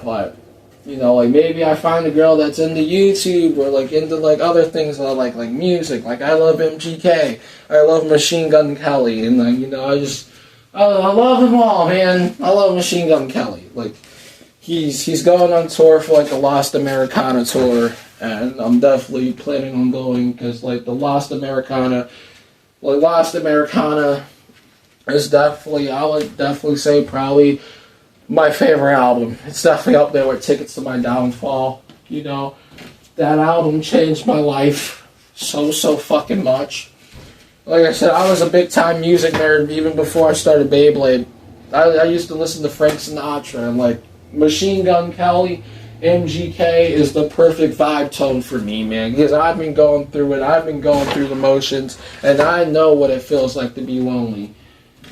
but, you know, like, maybe I find a girl that's into YouTube, or, like, into, like, other things that I like music. Like, I love MGK, I love Machine Gun Kelly, and, like, you know, I love them all, man. I love Machine Gun Kelly. Like, he's going on tour for, like, the Lost Americana tour, and I'm definitely planning on going, because, like, the Lost Americana is definitely, I would definitely say, probably my favorite album. It's definitely up there with Tickets to My Downfall. You know, that album changed my life so fucking much. Like I said, I was a big time music nerd even before I started Beyblade. I used to listen to Frank Sinatra, and, like, Machine Gun Kelly, MGK is the perfect vibe tone for me, man, because I've been going through it. I've been going through the motions, and I know what it feels like to be lonely.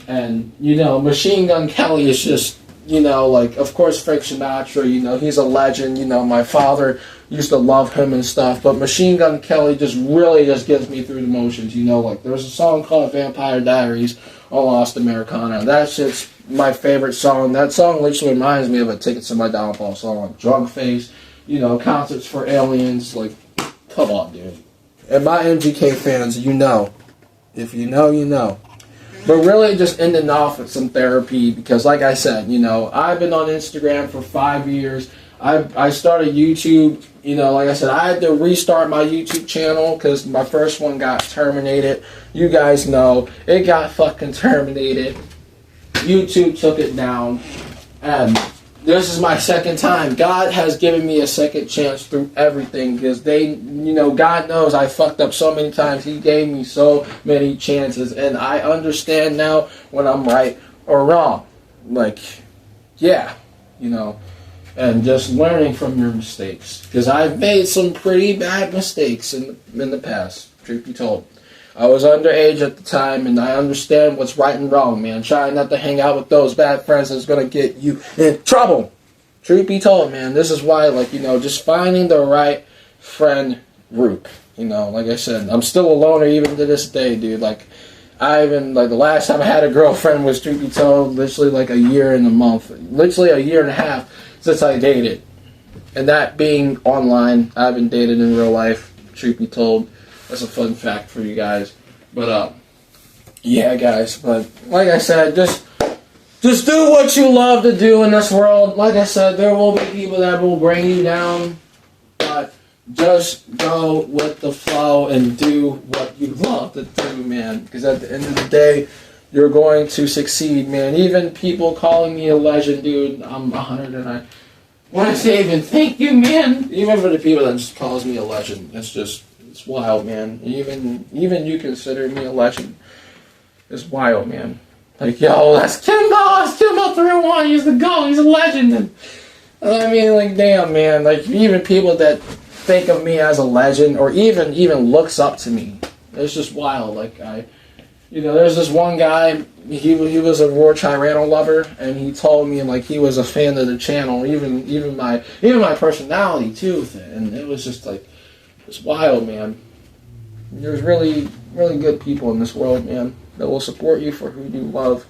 And, you know, Machine Gun Kelly is just you know, like, of course, Frank Sinatra, you know, he's a legend. You know, my father used to love him and stuff. But Machine Gun Kelly just really just gets me through the motions, you know. Like, there's a song called Vampire Diaries on Lost Americana. That shit's my favorite song. That song literally reminds me of a Tickets to My Downfall song, like Drug Face, you know, Concerts for Aliens. Like, come on, dude. And my MGK fans, you know. If you know, you know. But really just ending off with some therapy because, like I said, you know, I've been on Instagram for 5 years. I started YouTube, you know, like I said, I had to restart my YouTube channel because my first one got terminated. You guys know, it got fucking terminated. YouTube took it down. And this is my second time. God has given me a second chance through everything because you know, God knows I fucked up so many times. He gave me so many chances, and I understand now when I'm right or wrong. Like, yeah, you know, and just learning from your mistakes because I've made some pretty bad mistakes in the past, truth be told. I was underage at the time, and I understand what's right and wrong, man. Try not to hang out with those bad friends that's going to get you in trouble. Truth be told, man, this is why, like, you know, just finding the right friend group. You know, like I said, I'm still a loner even to this day, dude. Like, the last time I had a girlfriend was, truth be told, literally like a year and a month. Literally a year and a half since I dated. And that being online, I haven't dated in real life, truth be told. That's a fun fact for you guys. But, yeah, guys. But, like I said, just do what you love to do in this world. Like I said, there will be people that will bring you down. But just go with the flow and do what you love to do, man. Because at the end of the day, you're going to succeed, man. Even people calling me a legend, dude. I'm 109. When I say even thank you, man. Even for the people that just calls me a legend. It's wild, man. Even you consider me a legend. It's wild, man. Like, yo, that's Kimbo. It's Kimbo 301. He's the GOAT. He's a legend. And I mean, like, damn, man. Like, even people that think of me as a legend or even looks up to me. It's just wild. Like, you know, there's this one guy. He was a Roar Tyranno lover, and he told me, like, he was a fan of the channel. Even my personality too. And it was just like, it's wild, man. There's really, really good people in this world, man, that will support you for who you love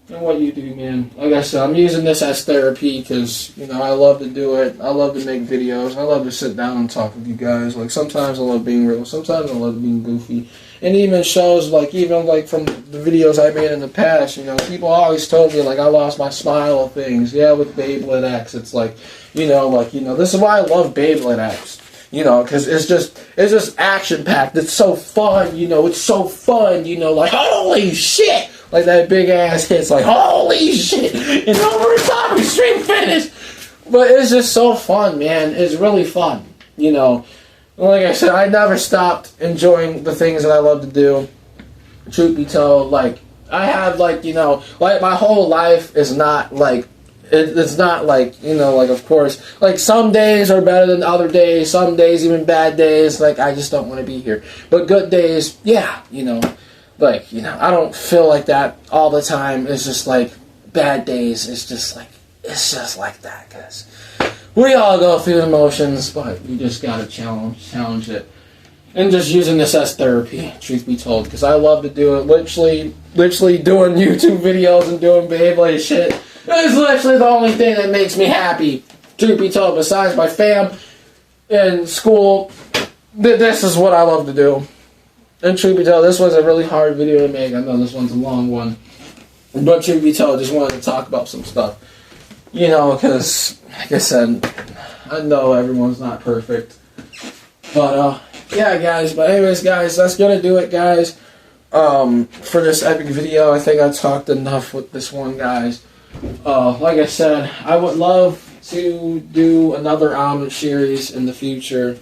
and what you do, man. Like I said, I'm using this as therapy because, you know, I love to do it. I love to make videos. I love to sit down and talk with you guys. Like, sometimes I love being real. Sometimes I love being goofy. And even shows, like, from the videos I made in the past, you know, people always told me, like, I lost my smile of things. Yeah, with Beyblade X, it's like, this is why I love Beyblade X. You know, because it's just action-packed. It's so fun, you know. It's so fun, you know. Like, holy shit! Like, that big-ass hit's like, holy shit! It's over the top, extreme finish! But it's just so fun, man. It's really fun, you know. Like I said, I never stopped enjoying the things that I love to do. Truth be told, like, I have, like, you know, like, my whole life is not, like, it's not like, you know, like, of course, like, some days are better than other days, some days, even bad days, like, I just don't want to be here. But good days, yeah, you know, like, you know, I don't feel like that all the time. It's just like, bad days, it's just like that, guys. We all go through the motions, but you just gotta challenge it. And just using this as therapy, truth be told, because I love to do it, literally doing YouTube videos and doing Beyblade shit. It's literally the only thing that makes me happy, truth be told, besides my fam and school. This is what I love to do. And truth be told, this was a really hard video to make. I know this one's a long one. But truth be told, just wanted to talk about some stuff. You know, because, like I said, I know everyone's not perfect. But, yeah, guys. But anyways, guys, that's going to do it, guys. For this epic video, I think I talked enough with this one, guys. Like I said, I would love to do another homage series in the future.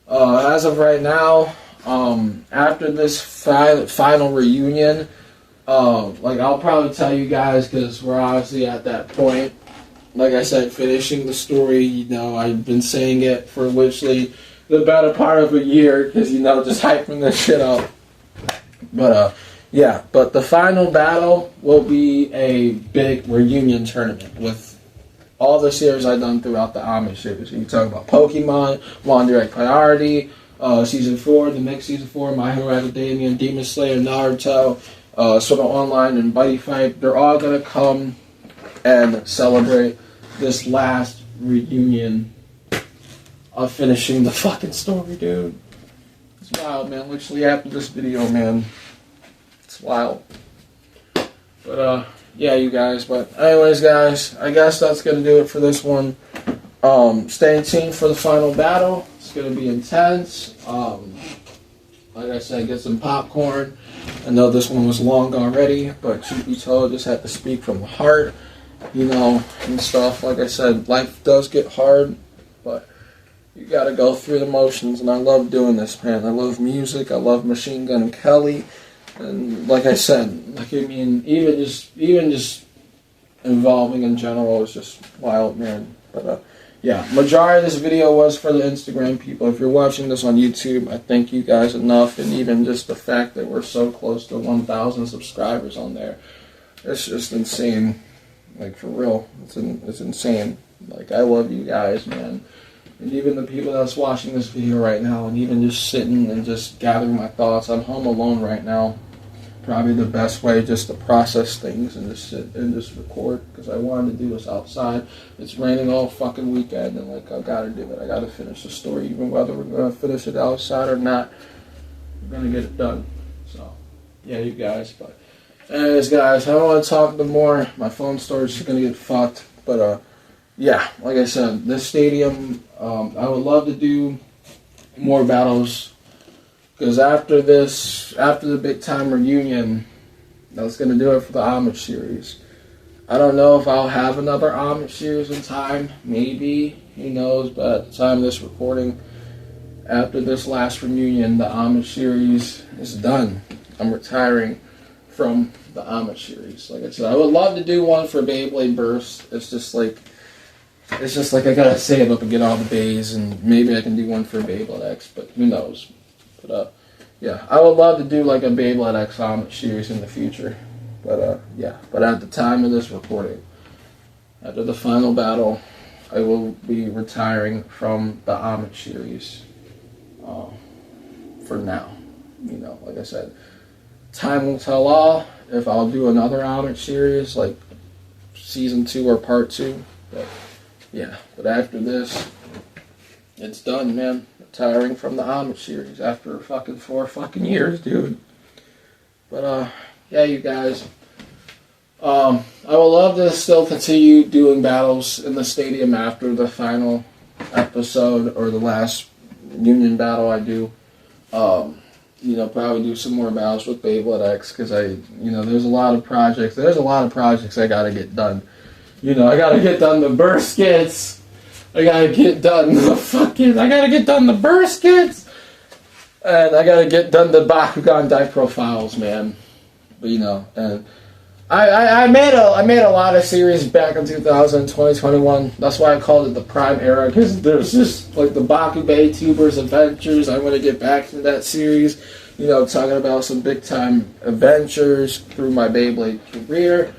As of right now, after this final reunion, like, I'll probably tell you guys, because we're obviously at that point. Like I said, finishing the story, you know, I've been saying it for literally the better part of a year, because, you know, just hyping this shit up. But, yeah, but the final battle will be a big reunion tournament with all the series I've done throughout the Amish series. You talk about Pokemon, One Direct Priority, Season 4, the next Season 4, My Hero Academia, Demon Slayer, Naruto, Sword Art Online, and Buddy Fight. They're all going to come and celebrate this last reunion of finishing the fucking story, dude. It's wild, man. Literally after this video, man. It's wild. But, yeah, you guys. But anyways, guys, I guess that's going to do it for this one. Stay tuned for the final battle. It's going to be intense. Like I said, get some popcorn. I know this one was long already, but truth be told, just had to speak from the heart, you know, and stuff. Like I said, life does get hard, but you got to go through the motions, and I love doing this, man. I love music. I love Machine Gun Kelly. And like I said, like I mean, even just involving in general is just wild, man. But yeah, majority of this video was for the Instagram people. If you're watching this on YouTube, I thank you guys enough, and even just the fact that we're so close to 1,000 subscribers on there, it's just insane. Like for real, it's insane. Like I love you guys, man. And even the people that's watching this video right now, and even just sitting and just gathering my thoughts. I'm home alone right now. Probably the best way just to process things and just sit and just record, because I wanted to do this outside. It's raining all fucking weekend, and like I gotta do it. I gotta finish the story, even whether we're gonna finish it outside or not. We're gonna get it done. So yeah, you guys. But anyways, guys, I don't want to talk no more. My phone storage is gonna get fucked. But yeah, like I said, this stadium, I would love to do more battles, because after the big time reunion, that's going to do it for the Amish series. I don't know if I'll have another Amish series in time. Maybe. Who knows? But at the time of this recording, after this last reunion, the Amish series is done. I'm retiring from the Amish series. Like I said, I would love to do one for Beyblade Burst. It's just like I gotta save up and get all the bays, and maybe I can do one for Beyblade X, but who knows. But yeah, I would love to do like a Beyblade X Amish series in the future. But yeah, but at the time of this recording, after the final battle, I will be retiring from the Amish series for now. You know, like I said, time will tell all if I'll do another Amish series, like season 2 or part 2. But yeah, but after this, it's done, man. Retiring from the Amish series after fucking 4 fucking years, dude. But yeah, you guys. I would love to still continue doing battles in the stadium after the final episode or the last union battle I do. You know, probably do some more battles with Beyblade X, because there's a lot of projects. There's a lot of projects I gotta get done. You know, I gotta get done the burst kits. I gotta get done the burst kits. And I gotta get done the Bakugan die profiles, man. But, you know, and I made a lot of series back in 2021. That's why I called it the Prime Era, because there's just like the Bakubei Tubers Adventures. I want to get back to that series. You know, talking about some big time adventures through my Beyblade career.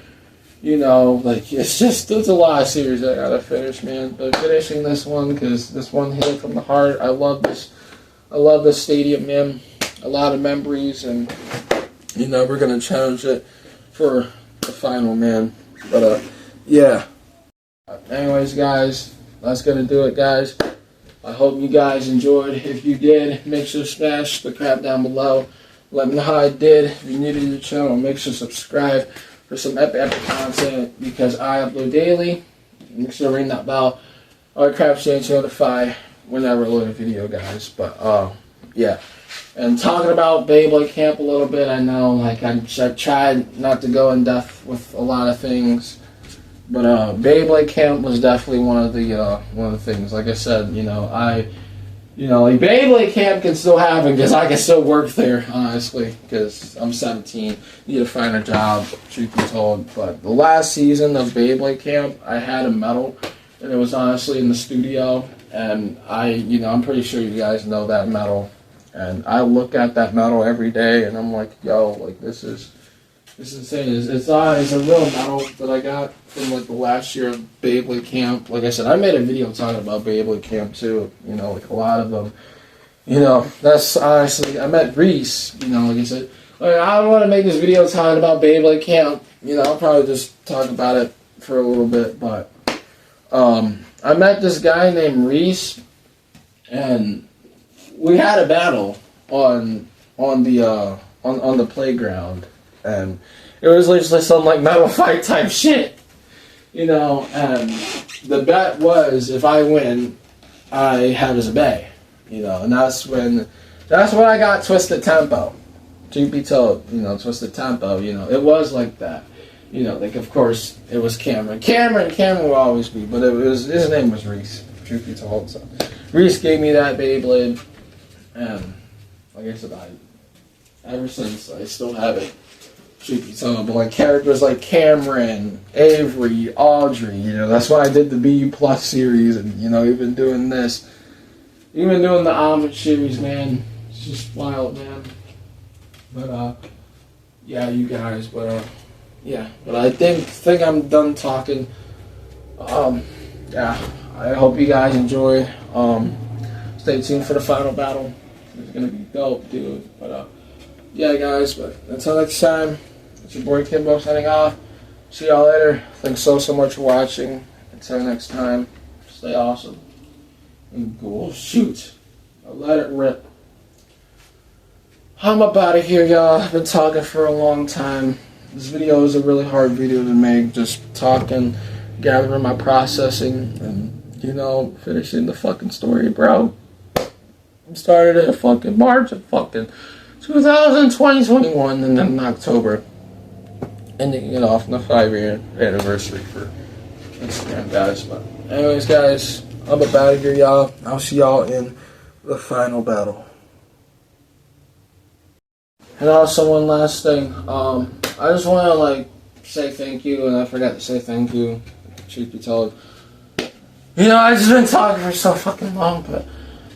You know, like, it's a lot of series I gotta finish, man. But finishing this one, because this one hit from the heart. I love this stadium, man. A lot of memories, and, you know, we're gonna challenge it for the final, man. But, yeah. Anyways, guys, that's gonna do it, guys. I hope you guys enjoyed. If you did, make sure to smash the crap down below. Let me know how I did. If you're new to the channel, make sure to subscribe for some epic content, because I upload daily. Make sure to ring that bell. All the crap change to notify whenever I load a video, guys. But yeah. And talking about Beyblade Camp a little bit, I know, like, I tried not to go in depth with a lot of things, but Beyblade Camp was definitely one of the things. Like I said, like, Beyblade Camp can still happen, because I can still work there, honestly, because I'm 17, need to find a job, truth be told. But the last season of Beyblade Camp, I had a medal, and it was honestly in the studio, and I'm pretty sure you guys know that medal. And I look at that medal every day, and I'm like, yo, like this is insane. It's a real medal that I got from like the last year of Beyblade camp. Like I said, I made a video talking about Beyblade camp too. You know, like a lot of them. You know, that's honestly, I met Reese. You know, like I said, like, I don't want to make this video talking about Beyblade camp. You know, I'll probably just talk about it for a little bit, but I met this guy named Reese, and we had a battle on the playground, and it was literally some like metal fight type shit, you know. And the bet was if I win, I have as a bay, you know. And that's when I got Twisted Tempo. Truth be told, you know, Twisted Tempo, you know, it was like that, you know. Like of course it was Cameron will always be, but his name was Reese. Truth be told, so Reese gave me that Beyblade. And like I said, ever since I still have it. Truth be told, but like characters like Cameron, Avery, Audrey, you know, that's why I did the BU Plus series, and you know, even doing this, even doing the Homage series, man, it's just wild, man. But yeah, you guys, but yeah, but I think I'm done talking. Yeah, I hope you guys enjoy. Stay tuned for the final battle. It's gonna be dope, dude. But yeah, guys. But until next time, it's your boy Kimbo signing off. See y'all later. Thanks so much for watching. Until next time, stay awesome and go shoot. Let it rip. I'm up out of here, y'all. I've been talking for a long time. This video is a really hard video to make. Just talking, gathering my processing, and you know, finishing the fucking story, bro. Started in fucking March of fucking 2021, and then in October, ending it off on the 5-year anniversary for Instagram, guys. But anyways, guys, I'm up out of here, y'all. I'll see y'all in the final battle. And also one last thing, I just want to like say thank you, and I forgot to say thank you. Truth be told, you know, I've just been talking for so fucking long, but.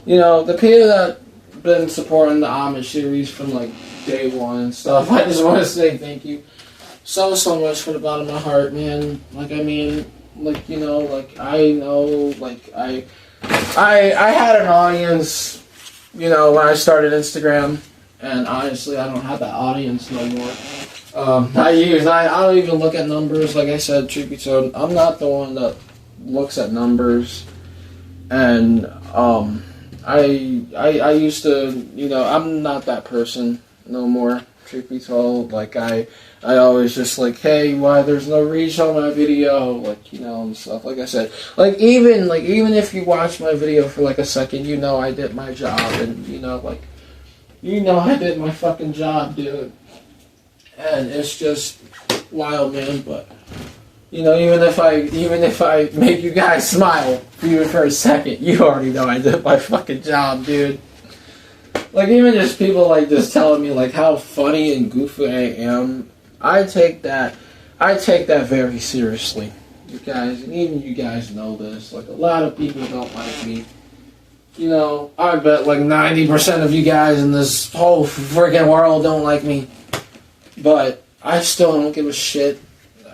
You know, the people that been supporting the Homage series from like day one and stuff, I just want to say thank you so much from the bottom of my heart, man. Like, I mean, like, you know, like, I know, like, I had an audience, you know, when I started Instagram, and honestly, I don't have that audience no more. I don't even look at numbers, like I said, truth be told. I'm not the one that looks at numbers, and, I used to, you know, I'm not that person no more, truth be told. Like, I always just like, hey, why there's no reach on my video, like, you know, and stuff. Like I said, even if you watch my video for like a second, you know I did my job, and you know, like, you know I did my fucking job, dude. And it's just wild, man. But you know, even if I make you guys smile, even for a second, you already know I did my fucking job, dude. Like, even just people, like, just telling me, like, how funny and goofy I am, I take that very seriously, you guys. And even you guys know this. Like, a lot of people don't like me. You know, I bet, like, 90% of you guys in this whole freaking world don't like me. But I still don't give a shit.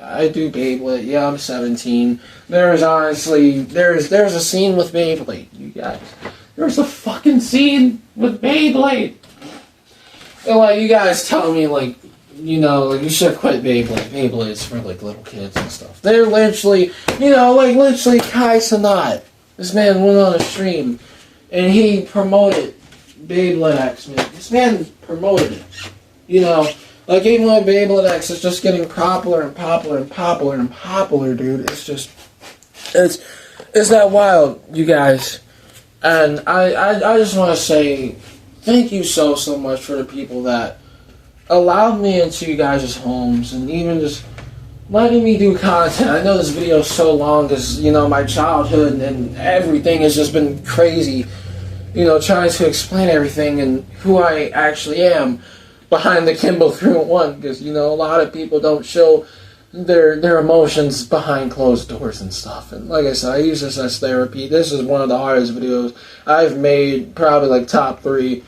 I do Beyblade. Yeah, I'm 17. There's a scene with Beyblade, you guys. There's a fucking scene with Beyblade. And like, you guys tell me, like, you know, like, you should quit Beyblade. Beyblade's for like little kids and stuff. They're literally, you know, like literally Kai Sanat. This man went on a stream and he promoted Beyblade X, man. This man promoted it. You know. Like, even though Beyblade X is just getting popular and popular and popular and popular, dude, it's just, it's that wild, you guys. And I just want to say thank you so much for the people that allowed me into you guys' homes and even just letting me do content. I know this video is so long because, you know, my childhood and everything has just been crazy, you know, trying to explain everything and who I actually am behind the Kimbo 301, because, you know, a lot of people don't show their emotions behind closed doors and stuff. And like I said, I use this as therapy. This is one of the hardest videos I've made, probably like top 3,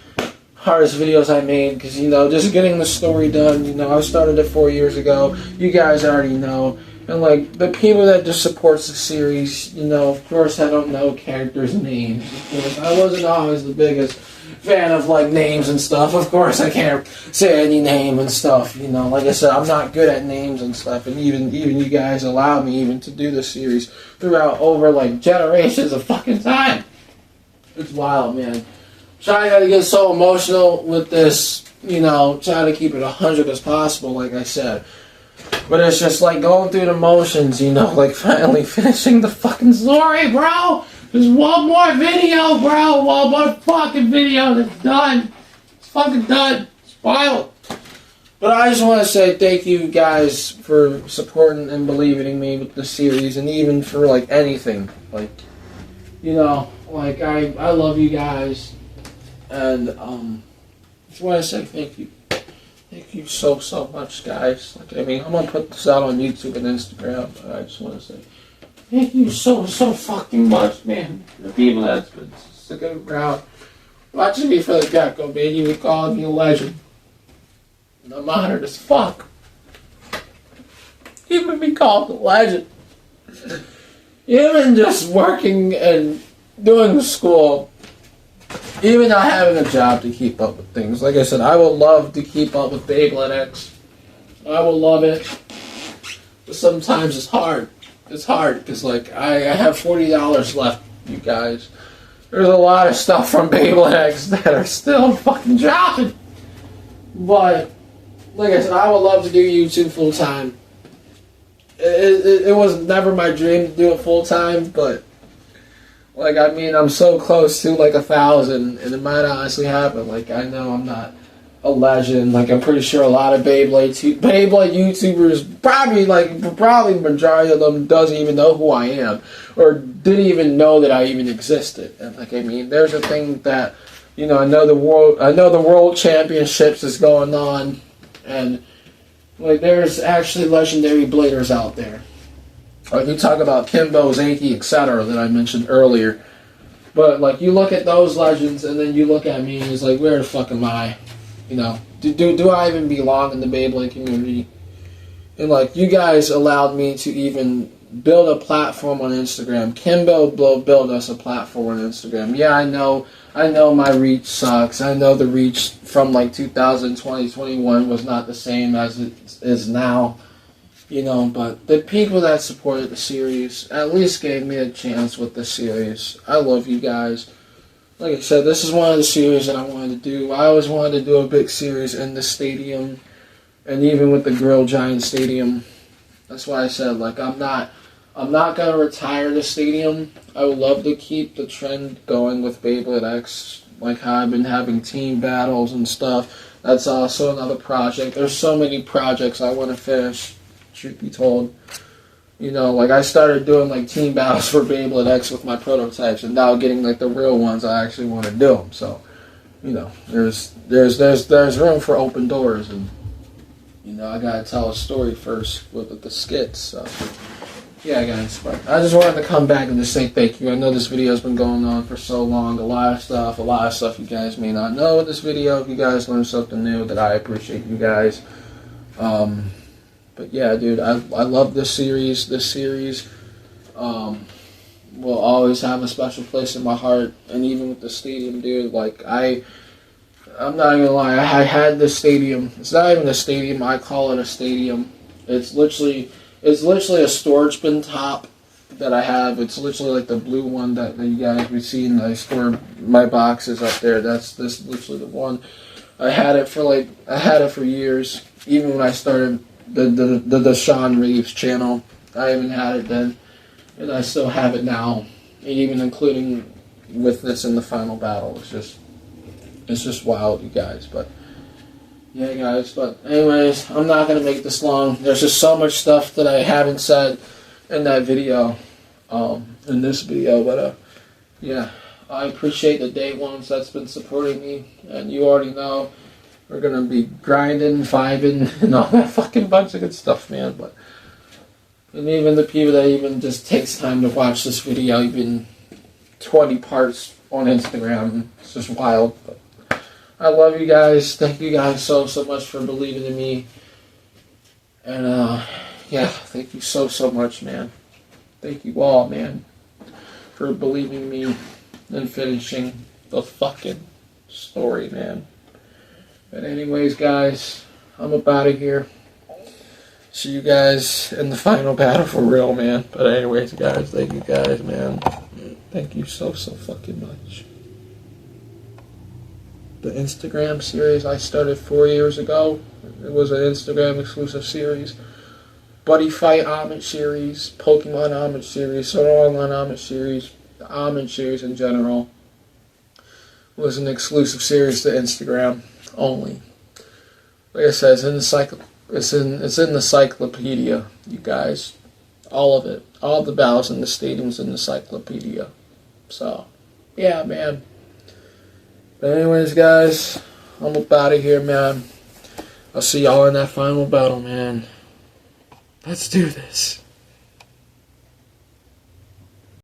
hardest videos I made, because, you know, just getting the story done. You know, I started it 4 years ago. You guys already know. And, like, the people that just supports the series, you know, of course I don't know characters' names. Of course, I wasn't always the biggest fan of, like, names and stuff. Of course, I can't say any name and stuff, you know. Like I said, I'm not good at names and stuff. And even you guys allow me even to do this series throughout over, like, generations of fucking time. It's wild, man. Trying not to get so emotional with this, you know, trying to keep it 100 as possible, like I said. But it's just like going through the motions, you know, like finally finishing the fucking story, bro. There's one more video, bro. One more fucking video that's done. It's fucking done. It's wild. But I just want to say thank you guys for supporting and believing in me with the series, and even for, like, anything. Like, you know, like, I love you guys. And, just want to say thank you. Thank you so much, guys. Like, I mean, I'm going to put this out on YouTube and Instagram, but I just want to say thank you so fucking much, man. The people that's been sticking around, watching me for the get-go, man. You would call me a legend. And I'm honored as fuck. Even be called a legend. Even just working and doing school, even not having a job to keep up with things. Like I said, I would love to keep up with Beyblade X. I will love it. But sometimes it's hard. It's hard because, like, I have $40 left, you guys. There's a lot of stuff from Beyblade X that are still fucking dropping. But, like I said, I would love to do YouTube full time. It was never my dream to do it full time, but, like, I mean, I'm so close to, like, 1,000, and it might honestly happen. Like, I know I'm not a legend. Like, I'm pretty sure a lot of Beyblade YouTubers, probably majority of them doesn't even know who I am, or didn't even know that I even existed. And, like, I mean, there's a thing that, you know, I know the World Championships is going on, and, like, there's actually legendary bladers out there. Like, you talk about Kimbo, Zanky, etc. that I mentioned earlier. But, like, you look at those legends, and then you look at me, and it's like, where the fuck am I? You know, do I even belong in the Beyblade community? And, like, you guys allowed me to even build a platform on Instagram. Kimbo built us a platform on Instagram. Yeah, I know my reach sucks. I know the reach from, like, 2020, 21 was not the same as it is now. You know, but the people that supported the series at least gave me a chance with the series. I love you guys. Like I said, this is one of the series that I wanted to do. I always wanted to do a big series in the stadium, and even with the Grill Giant Stadium. That's why I said, like, I'm not gonna retire the stadium. I would love to keep the trend going with Beyblade X, like how I've been having team battles and stuff. That's also another project. There's so many projects I want to finish, truth be told. You know, like, I started doing, like, team battles for Beyblade X with my prototypes, and now getting, like, the real ones, I actually want to do them. So, you know, there's room for open doors, and, you know, I gotta tell a story first with the skits. So, yeah, guys, but I just wanted to come back and just say thank you. I know this video has been going on for so long. A lot of stuff you guys may not know in this video. If you guys learned something new, that I appreciate you guys. But yeah, dude, I love this series. This series will always have a special place in my heart. And even with the stadium, dude, like, I'm not gonna lie, I had this stadium. It's not even a stadium, I call it a stadium. It's literally a storage bin top that I have. It's literally like the blue one that you guys be seeing. I store my boxes up there. This literally the one. I had it for years. Even when I started the Sean Reeves channel, I even had it then, and I still have it now, even including with this in the final battle. It's just wild, you guys. But yeah, guys. But anyways, I'm not gonna make this long. There's just so much stuff that I haven't said in that video, in this video. But yeah, I appreciate the day ones that's been supporting me, and you already know. We're gonna be grinding, vibing, and all that fucking bunch of good stuff, man. And even the people that even just takes time to watch this video, even 20 parts on Instagram, it's just wild. But I love you guys. Thank you guys so much for believing in me. And yeah, thank you so much, man. Thank you all, man, for believing me and finishing the fucking story, man. But anyways, guys, I'm up out of here. See you guys in the final battle for real, man. But anyways, guys, thank you guys, man. Thank you so fucking much. The Instagram series I started 4 years ago. It was an Instagram exclusive series. Buddy Fight Homage series, Pokemon Homage series, Sword Art Online Homage series, the Homage series in general was an exclusive series to Instagram only. Like I said, it's in the encyclopedia, you guys. All of it. All the battles in the stadium's in the encyclopedia. So, yeah, man. But anyways, guys, I'm up out of here, man. I'll see y'all in that final battle, man. Let's do this.